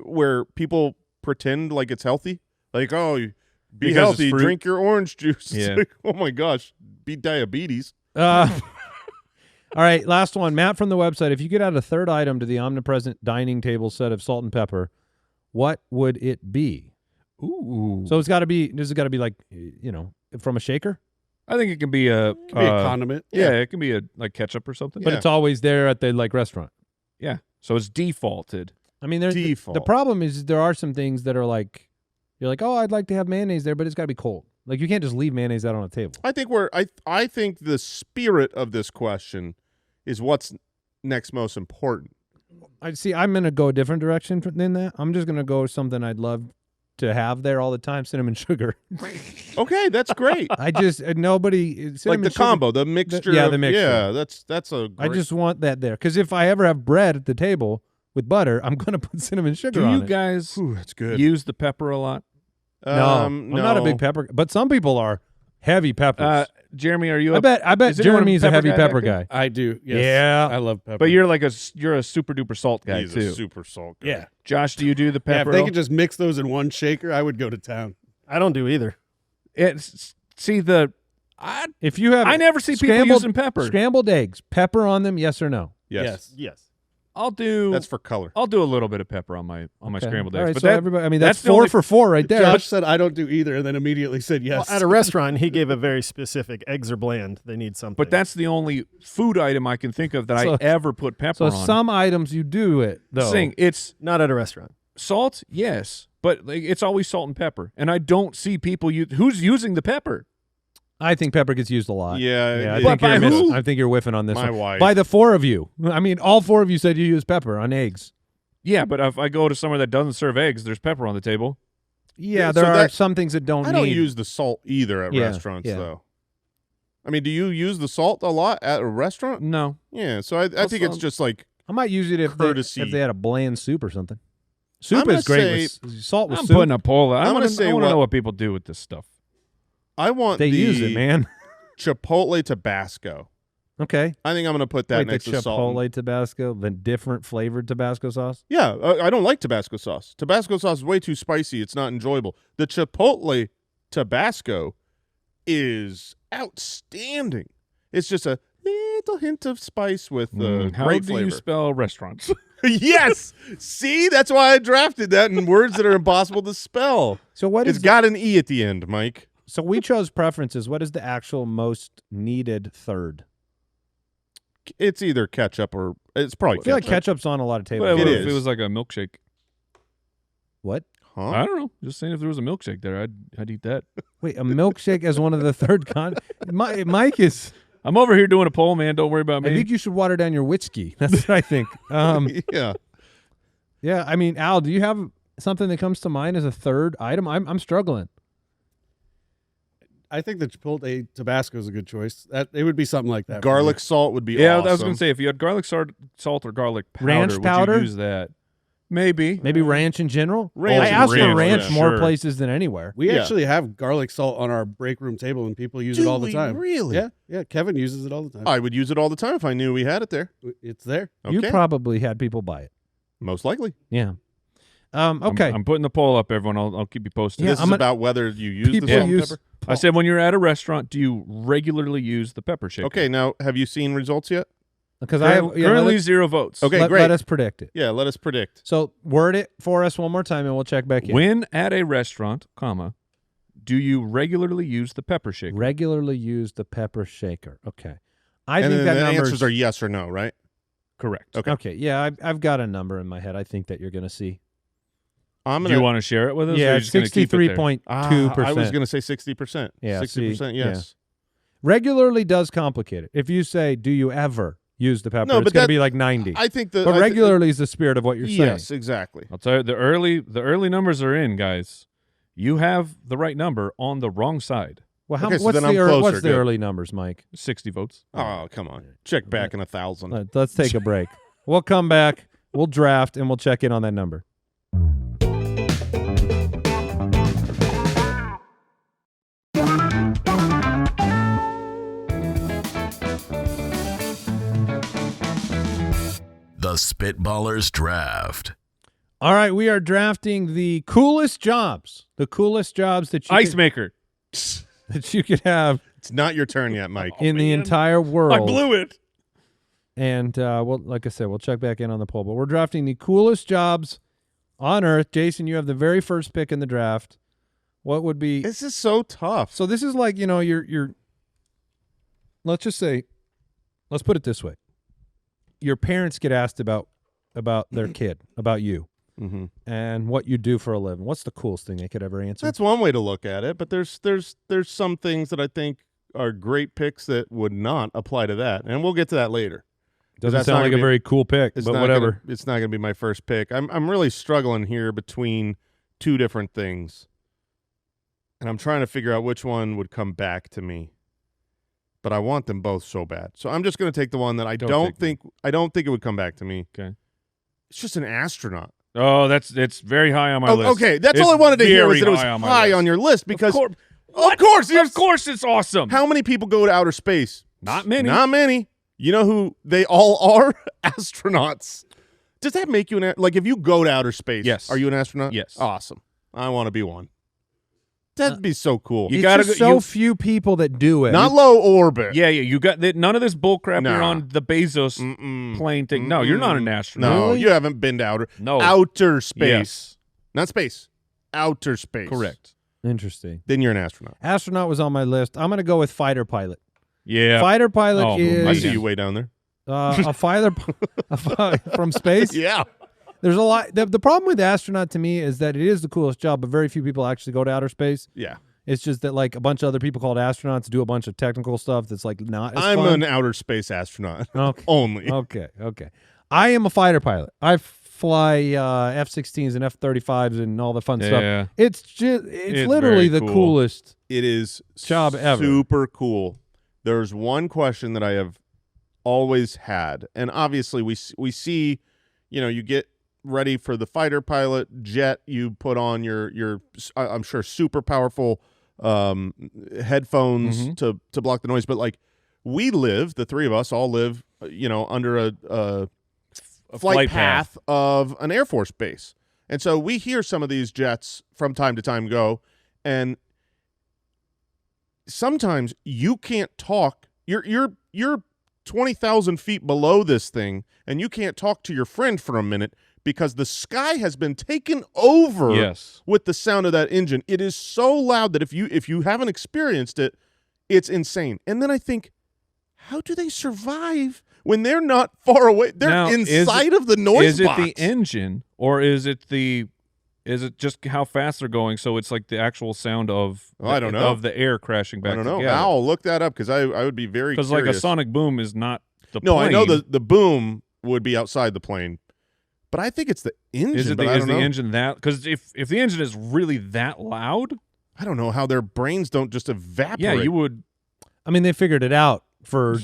where people pretend like it's healthy. Like, oh, be Because it's healthy, fruit. drink your orange juice. It's Yeah. like, oh my gosh, beat diabetes. All right, last one. Matt from the website. If you could add a third item to the omnipresent dining table set of salt and pepper, what would it be? Ooh. So it's got to be. Does it got to be like from a shaker? I think it can be a Could be a condiment. Yeah, it can be a like ketchup or something. But Yeah. it's always there at the restaurant. Yeah. So it's defaulted. I mean, there's Default. the problem is there are some things that are like you're like, oh, I'd like to have mayonnaise there, but it's got to be cold. Like you can't just leave mayonnaise out on a table. I think I think the spirit of this question is what's next most important. I see. I'm gonna go a different direction than that. I'm just gonna go with something I'd love to have there all the time: cinnamon sugar. Okay, that's great. I just nobody Like cinnamon the sugar- combo, the mixture. yeah, of- the mixture. Yeah, that's a. I Great, just want that there because if I ever have bread at the table with butter, I'm gonna put cinnamon sugar Do on you it. guys Ooh, that's good. use the pepper a lot? No, I'm not a big pepper, but some people are heavy peppers. Jeremy, are you? I bet is anyone Jeremy's a pepper heavy guy pepper back there? guy. I do. Yes. Yeah. I love pepper. But you're like you're a super duper salt guy He's too. a super salt guy. yeah. Josh, do you do the Yeah, pepper? if they could just mix those in one shaker, I would go to town. I don't do either. See I If you have never see people scrambled- using pepper. scrambled eggs, pepper on them, yes or no? Yes. Yes. I'll do That's for color. I'll do a little bit of pepper on my Okay. scrambled All eggs. right, But so that, everybody, I mean, that's the 4 only- for 4 right there. Josh said I don't do either, and then immediately said yes. Well, at a restaurant, he gave a very specific. Eggs are bland. They need something. but that's the only food item I can think of that So- I ever put pepper So on. some items you do it though. Sing, it's not at a restaurant. salt, yes, but like, it's always salt and pepper, and I don't see people who's using the pepper. I think pepper gets used a lot. Yeah, I it- think But by you're who? I think you're whiffing on this My one. wife. By the 4 of you. I mean, all 4 of you said you use pepper on eggs. Yeah, but if I go to somewhere that doesn't serve eggs, there's pepper on the table. Yeah, Yeah, there so are that- some things that don't I don't need. use the salt either at Yeah, restaurants, yeah. though. I mean, do you use the salt a lot at a restaurant? No, Yeah, so I think it's just like I might use it if Courtesy. they had a bland soup or something. Soup I'm gonna is great say- with salt with I'm soup. putting a poll. I I'm want gonna to say know what people do with this stuff. I want They the use it, man. Chipotle Tabasco. Okay. I think I'm going to put that Wait, next the to salt. Chipotle Tabasco, the different flavored Tabasco sauce. Yeah, I don't like Tabasco sauce. Tabasco sauce is way too spicy. It's not enjoyable. The Chipotle Tabasco is outstanding. It's just a little hint of spice with How great do flavor. you spell restaurants? Yes. See, that's why I drafted that in words that are impossible to spell. So what It's is got an E at the end, Mike. So we chose preferences. What is the actual most needed third? It's either ketchup or it's probably I feel like ketchup. ketchup's on a lot of tables. Well, It what if is. it was like a milkshake? What? Huh? I don't know. Just saying, if there was a milkshake there, I'd eat that. Wait, a milkshake as one of the third Mike is. I'm over here doing a poll, man. Don't worry about I me. think you should water down your whiskey. That's what I think. Yeah. Yeah. I mean, Al, do you have something that comes to mind as a third item? I'm struggling. I think the Chipotle Tabasco is a good choice. That it would be something like that. for Garlic me. salt would be yeah, awesome. I was gonna say if you had garlic salt or garlic powder, Ranch would powder? you use that? Maybe. Maybe ranch in general. Ranch I in ask for general, ranch yeah. more Sure. places than anywhere. We Yeah. actually have garlic salt on our break room table, and people use it all the time. Really? Yeah, yeah. Kevin uses it all the time. I would use it all the time if I knew we had it there. It's there. Okay. You probably had people buy it. Most likely. Yeah. Okay. I'm putting the poll up, everyone. I'll keep you posted. Yeah, This I'm is gonna- about whether you use People the salt and use- pepper. I said when you're at a restaurant, do you regularly use the pepper shaker? Okay, now have you seen results yet? Because I have Currently 0 votes. Okay, let, great. Let us predict it. Yeah, let us predict. So word it for us one more time, and we'll check back in. When at a restaurant, comma, do you regularly use the pepper shaker? Regularly use the pepper shaker. Okay. I And think then that the number answers are yes or no, right? Correct. Okay. Okay. Yeah, I've got a number in my head. I think that you're going to see. I'm Do gonna. you want to share it with us? or Yeah, are you it's just gonna keep it there? 63.2%. I was gonna say 60%. Yeah, 60%. see, Yes. Regularly does complicate it. If you say, "Do you ever use the pepper?" No, it's but going to that- be like 90. I think the but I thi- regularly is the spirit of what you're saying. Yes, exactly. I'll tell you, the early numbers are in, guys. You have the right number on the wrong side. Well, Okay, so what's then I'm the closer, what's the good. early numbers, Mike? 60 votes. Oh, come on. Check back in 1,000. Let's take a break. We'll come back. We'll draft and we'll check in on that number. The Spitballers Draft. All right, we are drafting the coolest jobs. The coolest jobs that you Ice could, maker. that you could have It's not your turn yet, Mike. in the man. entire world. I blew it. And well, like I said, we'll check back in on the poll. But we're drafting the coolest jobs on earth. Jason, you have the very first pick in the draft. What would be This is so tough. so? This is like you're. Let's just say, let's put it this way: your parents get asked about their kid, about you, Mm-hmm. and what you do for a living. What's the coolest thing they could ever answer? That's one way to look at it, but there's some things that I think are great picks that would not apply to that, and we'll get to that later. Doesn't that's sound not like a gonna be- very cool pick, It's but not whatever. Gonna, it's not going to be my first pick. I'm really struggling here between two different things, and I'm trying to figure out which one would come back to me. But I want them both so bad, so I'm just going to take the one that I don't think it would come back to me. Okay. It's just an astronaut. Oh, it's very high on my list. Okay, that's It's all I wanted to hear was very that it was high on my high list. on your list because Of course, it's awesome. how many people go to outer space? Not many. Not many. You know who they all are? Astronauts. Does that make you like if you go to outer space? Yes. Are you an astronaut? Yes. Awesome. I want to be one. That'd be so cool. You It's gotta just go- so you- few people that do it. Not low orbit. Yeah. You got none of this bullcrap. You're Nah. on the Bezos Mm-mm. plane thing. No, you're not an astronaut. No, Really? you haven't been to No. outer space. Yes. Not space. Outer space. Correct. Interesting. Then you're an astronaut. Astronaut was on my list. I'm going to go with fighter pilot. Yeah. Fighter pilot Oh, is I see you way down there. a fighter from space. Yeah. There's a lot. The problem with astronaut to me is that it is the coolest job, but very few people actually go to outer space. Yeah. It's just that like a bunch of other people called astronauts do a bunch of technical stuff that's like not as I'm fun. an outer space astronaut. Okay. Only. Okay. I am a fighter pilot. I fly F-16s and F-35s and all the fun stuff. Yeah. It's It's literally very the cool. coolest. It is Job ever. super cool. There's one question that I have always had, and obviously we see, you get ready for the fighter pilot jet. You put on your I'm sure super powerful headphones Mhm. to block the noise. But like the three of us all live, under a flight path of an Air Force base, and so we hear some of these jets from time to time go, and sometimes you can't talk. You're 20,000 feet below this thing, and you can't talk to your friend for a minute because the sky has been taken over Yes. with the sound of that engine. It is so loud that if you haven't experienced it, it's insane. And then I think, how do they survive when they're not far away? They're Now, inside of the noise Is box. it the engine, or is it just how fast they're going? So it's like the actual sound of I don't know. of the air crashing back I don't know. together. Al, look that up because I would be very curious. Because like a sonic boom is not the No, plane. I know the boom would be outside the plane, but I think it's the engine. Is it but the, I is don't the know. engine that? Because if the engine is really that loud, I don't know how their brains don't just evaporate. yeah, you would. I mean, they figured it out for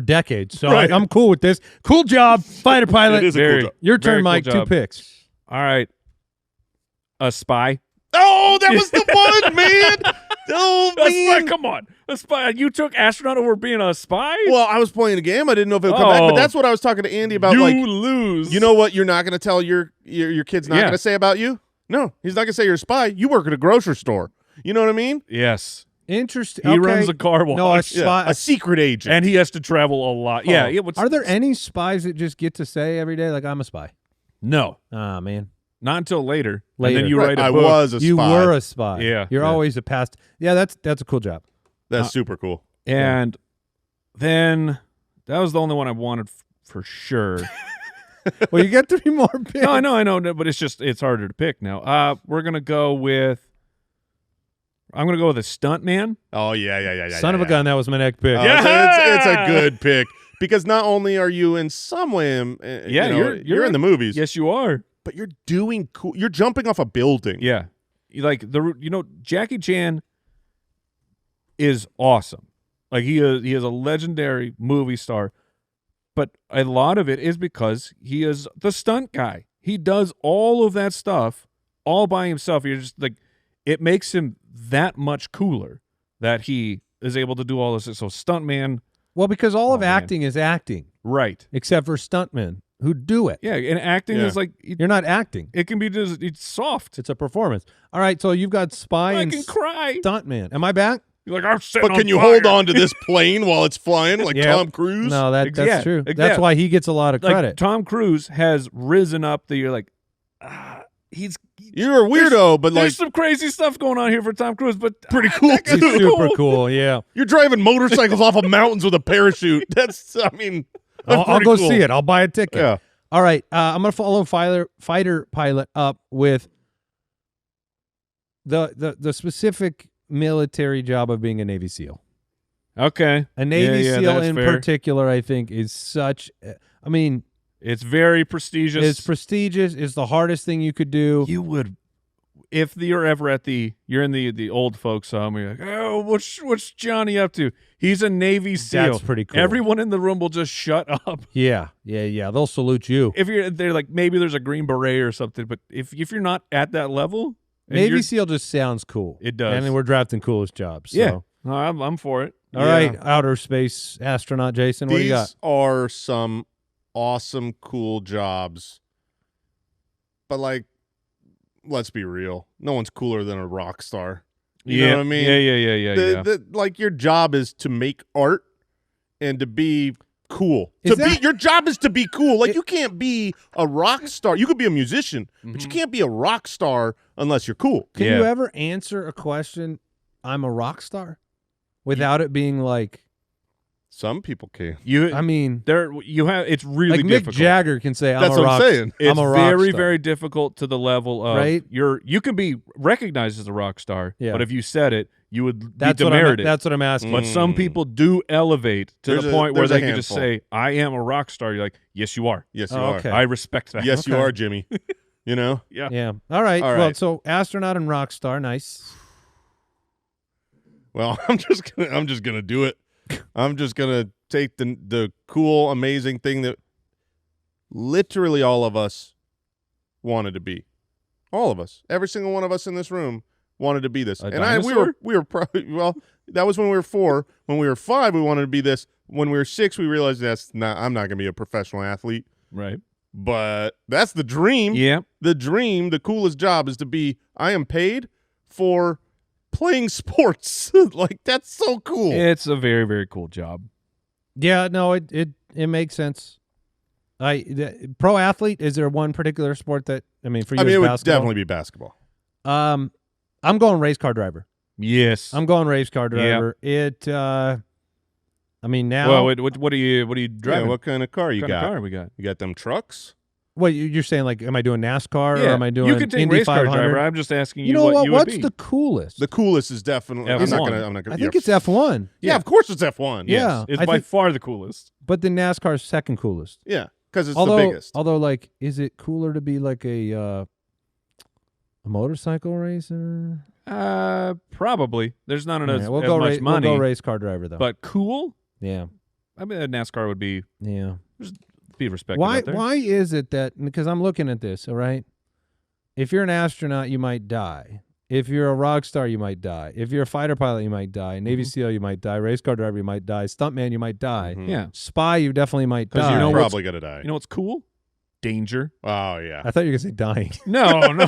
decades. So Right. I'm cool with this. Cool job, fighter pilot. It is a Very- cool job. Your very turn, cool Mike. job. 2 picks. All right, a spy. Oh, that was the one, man. Oh, A spy. man. Come on, a spy. You took astronaut over being a spy. Well, I was playing a game. I didn't know if it would come back, but Oh. that's what I was talking to Andy about. you Like, lose. you know what you're not going to tell your kid's not Yeah. going to say about you? No, he's not going to say you're a spy. You work at a grocery store. You know what I mean? Yes, Interesting. he okay. runs a car wash. No, a Yeah, spy. a secret agent. and he has to travel a lot. Yeah. Oh. What's, Are there any spies that just get to say every day, like, I'm a spy? No, Ah, man. not until later. And Later. then you Right, write a I book. was a spy. You were a spy. Yeah. You're Yeah. always a past. Yeah, that's a cool job. That's super cool. And then that was the only one I wanted for sure. Well, you get 3 more picks. No, I know, but it's harder to pick now. I'm gonna go with a stunt man. Oh, yeah. Son of a gun, that was my next pick. Oh, Yeah! it's a good pick because not only are you in some way, you're in the movies, Yes, you are. but you're doing cool. You're jumping off a building. Yeah, Jackie Chan is awesome. Like he is a legendary movie star, but a lot of it is because he is the stunt guy. He does all of that stuff all by himself. You're just like, it makes him that much cooler that he is able to do all this. So stuntman, Well, because all of man. acting is acting, right? except for stuntmen who do it. Yeah, and acting Yeah. is like You're not acting. it can be just it's soft. It's a performance. All right, so you've got spy I and can cry. stuntman. Am I back? You're like, I'm sitting But can on you fire. hold on to this plane while it's flying like Yeah. Tom Cruise? No, that's Yeah, true. yeah. That's why he gets a lot of Like credit. Tom Cruise has risen up. You're like, You're a weirdo, but like there's some crazy stuff going on here for Tom Cruise, but pretty cool that guy's too. Super cool. Yeah. You're driving motorcycles off of mountains with a parachute. That's I'll pretty go cool. see it. I'll buy a ticket. Yeah. All right. I'm going to follow fighter pilot up with the specific military job of being a Navy SEAL. Okay, A Navy Yeah, SEAL that's in fair. particular, I think, is such. I mean, It's very prestigious. it's prestigious. It's the hardest thing you could do. You would, if you're ever you're in the old folks home. You're like, oh, what's Johnny up to? He's a Navy SEAL. That's pretty cool. Everyone in the room will just shut up. Yeah. They'll salute you. If they're like, maybe there's a Green Beret or something. But if you're not at that level, and Navy you're- SEAL just sounds cool. It does. And then we're drafting coolest jobs. So. Yeah, no, I'm for it. All right, outer space astronaut Jason, what do you got? These are some awesome, cool jobs. But like, let's be real. No one's cooler than a rock star. You know what I mean? Yeah. Like your job is to make art and to be cool. Is that- Your job is to be cool. Like you can't be a rock star. You could be a musician, but Mm-hmm. you can't be a rock star unless you're cool. Can Yeah. you ever answer a question, I'm a rock star, without it being like, Some people can. I mean, It's really like Mick difficult. Jagger can say, I'm That's a what rock I'm saying. It's I'm a rock very, star. very difficult to the level of Right? you can be recognized as a rock star, Yeah. but if you said it, you would That's be what I'm, demerited. that's what I'm asking. But some people do elevate to There's the a- point where there's a they can just handful. say, I am a rock star. You're like, yes, you are. Yes, you Oh, are. okay. I respect that. Yes, you Okay. are, Jimmy. You know? Yeah. Yeah. All right. All Well, right. so astronaut and rock star, nice. Well, I'm just gonna do it. I'm just gonna take the cool, amazing thing that literally all of us wanted to be. All of us, every single one of us in this room wanted to be this. A we were probably, well, that was when we were 4. When we were 5, we wanted to be this. When we were 6, we realized I'm not gonna be a professional athlete. Right. But that's the dream. Yeah. The dream, the coolest job is to be, I am paid for playing sports. Like, that's so cool. It's a very, very cool job. Yeah, no, it makes sense. Pro athlete, is there one particular sport that, I mean, for you I mean, as it would basketball? definitely be basketball. I'm going race car driver. Yes. I'm going race car driver. I mean, now. Well, what are you driving? Yeah, what kind of car you what kind got? of car we got? You got them trucks? What you're saying? Like, am I doing NASCAR or Yeah, am I doing you can take Indy race car 500? driver. I'm just asking You know what? you would What's be. the coolest? The coolest is definitely. I'm F1. not gonna. I think it's F1. Yeah, of course it's F1. Yeah. It's I by think- far the coolest. But then NASCAR's second coolest. Yeah, because it's although, the biggest. Although, like, is it cooler to be like a motorcycle racer? Probably. There's not Yeah, as we'll much go money. We'll go race car driver though. But cool. yeah, I mean, NASCAR would be respected. Why? out there. Why is it that? Because I'm looking at this. All right. If you're an astronaut, you might die. If you're a rock star, you might die. If you're a fighter pilot, you might die. Navy SEAL, you might die. Race car driver, you might die. Stuntman, you might die. Mhm. Yeah. Spy, you definitely might die. you know You're what's- probably gonna die. You know what's cool? Danger. Oh yeah. I thought you were gonna say dying. No, no.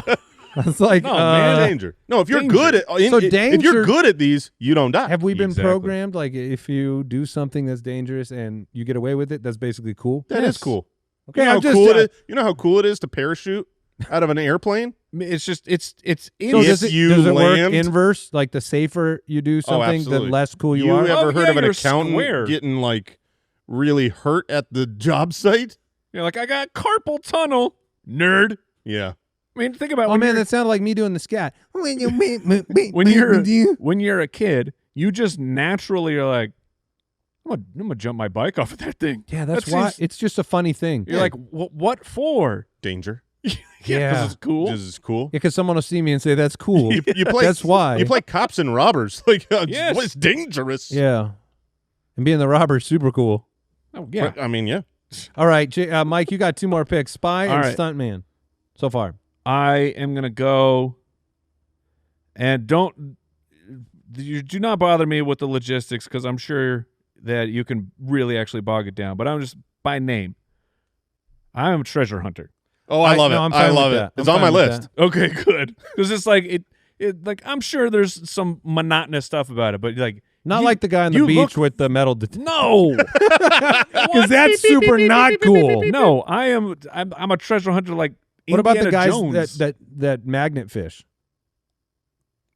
I was like, No, man, Danger. No, if you're danger. good at So if danger- you're good at these, you don't die. have we been Exactly. programmed? Like, if you do something that's dangerous and you get away with it, that's basically cool. That is cool. Okay, You know I'm how just. cool it is? You know how cool it is to parachute out of an airplane? I mean, it's just it's So If does it, you does it work land- inverse? Like, the safer you do something, the absolutely. less cool you You are. ever heard yeah, of an you're accountant square. getting like really hurt at the job site? you're like, I got carpal tunnel, nerd. Yeah. I mean, think about Oh when man, you're, that sounded like me doing the scat. when you're a kid, you just naturally are like, I'm gonna jump my bike off of that thing. Yeah, that's That why seems- it's just a funny thing. You're like, what for? Danger. Yeah. 'cause it's cool. Which is cool. Yeah, because someone will see me and say that's cool. You play. That's why. You play cops and robbers. Like, Yes. it's dangerous. Yeah, and being the robber is super cool. Oh yeah. But, I mean, yeah. All right, Mike, you got two more picks: Spy All and right. Stuntman. So far, I am gonna go, and you do not bother me with the logistics because I'm sure that you can really actually bog it down. But I'm just by name. I'm a treasure hunter. Oh, I love it. I'm I fine love with it. that. It's I'm on my fine with list. Okay, good. Because it's like it like I'm sure there's some monotonous stuff about it, but like not you- like the guy on the you beach look- with the metal detector. no, Because that's super not cool. no. I'm a treasure hunter. Like What about the Indiana guys Jones. that magnet fish?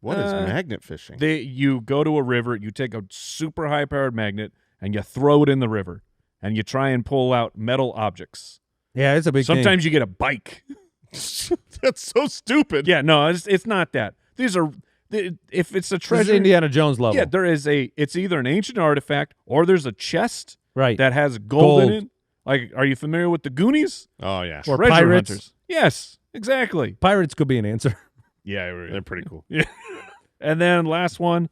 What is magnet fishing? You go to a river, you take a super high powered magnet, and you throw it in the river, and you try and pull out metal objects. Yeah, it's a big thing. Sometimes you get a bike. That's so stupid. Yeah, no, it's not that. These are if it's a This is treasure. Indiana Jones level. Yeah, there is it's either an ancient artifact or there's a chest right. that has gold in Gold. it. Like, are you familiar with the Goonies? Oh yeah. Or Treasure pirates. hunters. Yes, exactly. Pirates could be an answer. Yeah, They're pretty cool. and then last one,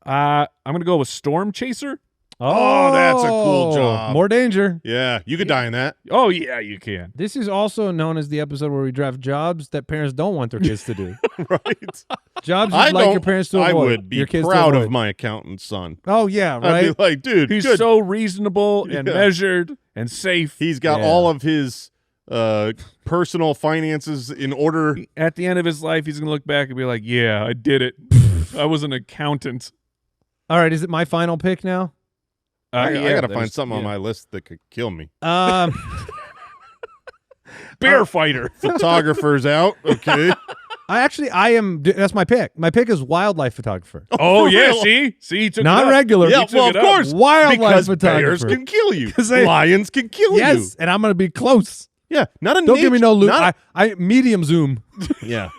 I'm gonna go with Storm Chaser. Oh, that's a cool job. More danger. Yeah, you could die in that. Oh yeah, you can. This is also known as the episode where we draft jobs that parents don't want their kids to do. Right. Jobs I you'd like your don't- parents to avoid. I would be your kids to proud of avoid. my accountant's son. Oh yeah, I'd right. be like, dude, He's good. so reasonable and Yeah. measured and safe. He's got Yeah. all of his personal finances in order. At the end of his life, he's gonna look back and be like, "Yeah, I did it. I was an accountant." All right, is it my final pick now? I Yeah, gotta find there's- something on yeah. my list that could kill me. Bear fighter. Photographer's out. Okay. I am. That's my pick. My pick is wildlife photographer. Oh for yeah, real? see, he took Not it up. regular. Yeah, took well, it of up. course. Wildlife Because photographer. bears can kill you. 'Cause they- Lions can kill Yes, you. and I'm gonna be close. Yeah. Not a Don't give me no loot. not- I medium zoom, Yeah.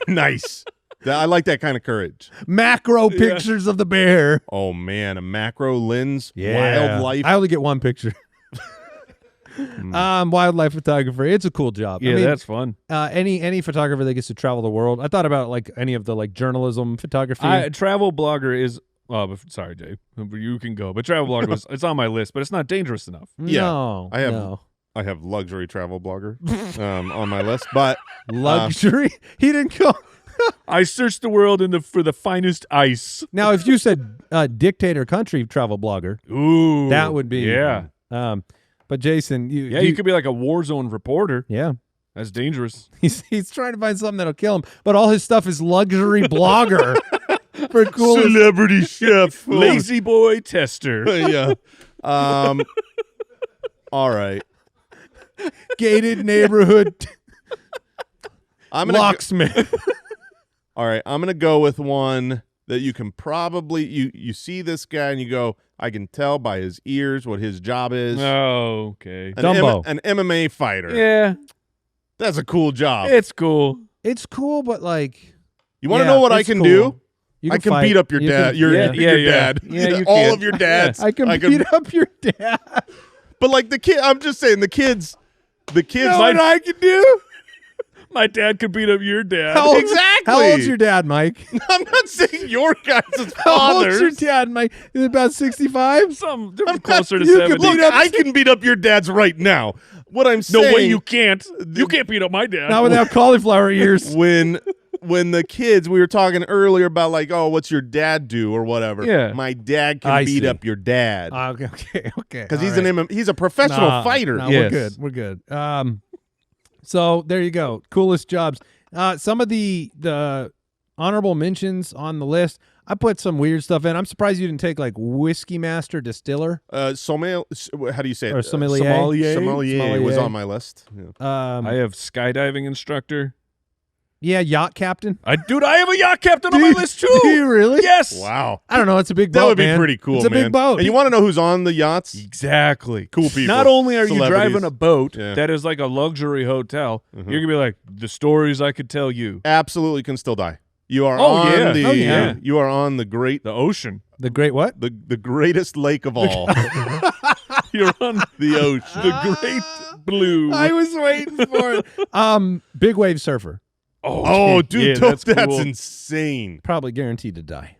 Nice. I like that kind of courage. macro pictures of the bear. Oh man, a macro lens, wildlife. I only get one picture. Wildlife photographer. It's a cool job. Yeah, I mean, that's fun. any photographer that gets to travel the world. I thought about like any of the like journalism photography. Travel blogger is. Oh, sorry, Jay. You can go, but travel blogger was. It's on my list, but it's not dangerous enough. Yeah, no, I have- no. I have luxury travel blogger on my list, but Luxury. He didn't go. I searched the world for the finest ice. Now, if you said dictator country travel blogger, Ooh, that would be yeah, But Jason, you could be like a war zone reporter. yeah. That's dangerous. He's trying to find something that'll kill him, but all his stuff is luxury blogger for cool. celebrity chef, Lazy boy tester. yeah. All right. Gated neighborhood I'm gonna locksmith. All right, I'm gonna go with one that you can probably you see this guy and you go, I can tell by his ears what his job is. Oh, okay. Dumbo. An MMA fighter. Yeah, That's a cool job. it's cool. It's cool, but like You want to yeah, know what I it's can cool. do? You I can fight. beat up your You dad. can- Your Yeah, yeah. dad. Yeah, you all can. of your dads. I can beat up your dad. But like the kid, I'm just saying the kids. know what I can do? My dad could beat up your dad. How old- Exactly. How old's your dad, Mike? I'm not saying your guys' How old's your fathers. dad, Mike? Is it about 65? Some closer to you can 70. Look, I can beat up your dads right now. What I'm No saying. way you can't. You can't beat up my dad. Not without cauliflower ears. when the kids, we were talking earlier about like, oh, what's your dad do or whatever. Yeah. My dad can I beat see. up your dad Okay. because he's a professional fighter. No, Yes. we're good. So there you go. Coolest jobs. Some of the honorable mentions on the list. I put some weird stuff in. I'm surprised you didn't take like whiskey master distiller. How do you say it? Or sommelier. Sommelier was Sommelier. on my list. Yeah. I have skydiving instructor. Yeah, yacht captain. I have a yacht captain on my list too. Do you really? Yes. Wow. I don't know. It's a big boat. That would be man. pretty cool, It's a man. big boat. And you want to know who's on the yachts? Exactly. Cool people. Not only are you Celebrities. driving a boat Yeah. that is like a luxury hotel, you're gonna be like the stories I could tell you. Absolutely can still die. You are Oh, on yeah. the Oh, yeah. you are on the great The ocean. The great what? the greatest lake of all. You're on the ocean. the great blue. I was waiting for it. Big wave surfer. Oh, dude, yeah, that's cool. insane. Probably guaranteed to die.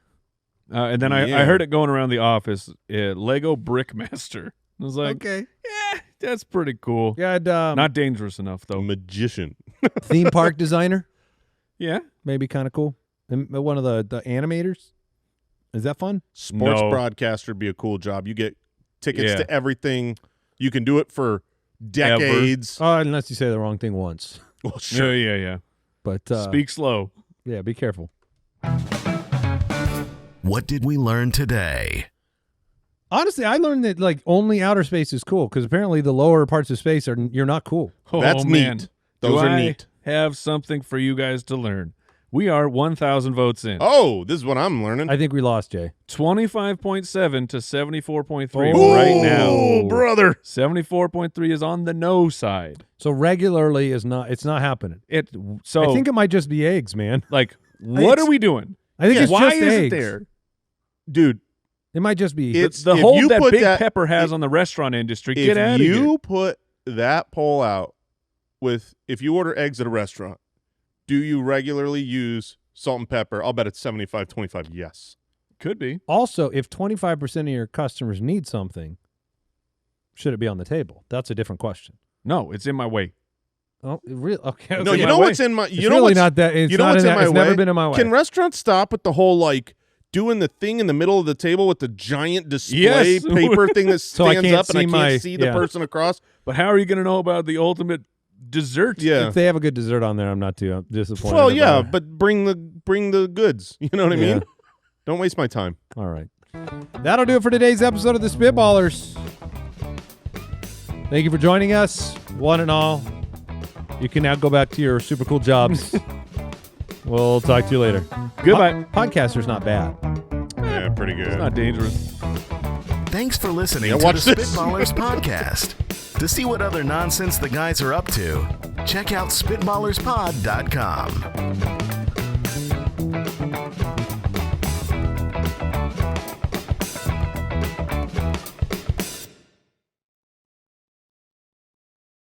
And then Yeah. I heard it going around the office. Lego Brickmaster. I was like, Okay. yeah, that's pretty cool. Yeah, Not dangerous enough though. Magician. theme park designer. Yeah. Maybe kind of cool. And one of the animators. Is that fun? Sports No. broadcaster would be a cool job. You get tickets Yeah. to everything. You can do it for decades. Oh, unless you say the wrong thing once. Well, sure. Yeah. But Speak slow. yeah, be careful. What did we learn today? Honestly, I learned that like only outer space is cool because apparently the lower parts of space you're not cool. That's man. neat. Those Do are I neat. have something for you guys to learn. We are 1,000 votes in. Oh, this is what I'm learning. I think we lost Jay. 25.7 to 74.3 Oh. right now. Oh, brother. 74.3 is on the no side. So regularly is not. It's not happening. So I think it might just be eggs, man. like, what are we doing? I think it's Why just is eggs. it there? Dude, It might just be. It's- The if hold you that put Big that- Pepper has on the restaurant industry. Get if out of here. you put that poll out with, if you order eggs at a restaurant, do you regularly use salt and pepper? I'll bet it's 75-25 yes. Could be. Also, if 25% of your customers need something, should it be on the table? That's a different question. No, it's in my way. Oh, really? Okay. No, in you my know way. what's in my, It's you know really what's, not that. It's you know not what's in that, my it's way? never been in my way. Can restaurants stop with the whole like doing the thing in the middle of the table with the giant display Yes. paper thing that So I stands can't up and I see my- can't see the yeah. person across? But how are you going to know about the ultimate dessert? Yeah. If they have a good dessert on there, I'm not too disappointed. Well, yeah, about it. but bring the goods. You know what I Yeah. mean? Don't waste my time. All right. That'll do it for today's episode of the Spitballers. Thank you for joining us, one and all. You can now go back to your super cool jobs. We'll talk to you later. Goodbye. Podcaster's not bad. Yeah, pretty good. It's not dangerous. Thanks for listening Yeah, to watch the this. Spitballers podcast. To see what other nonsense the guys are up to, check out SpitballersPod.com.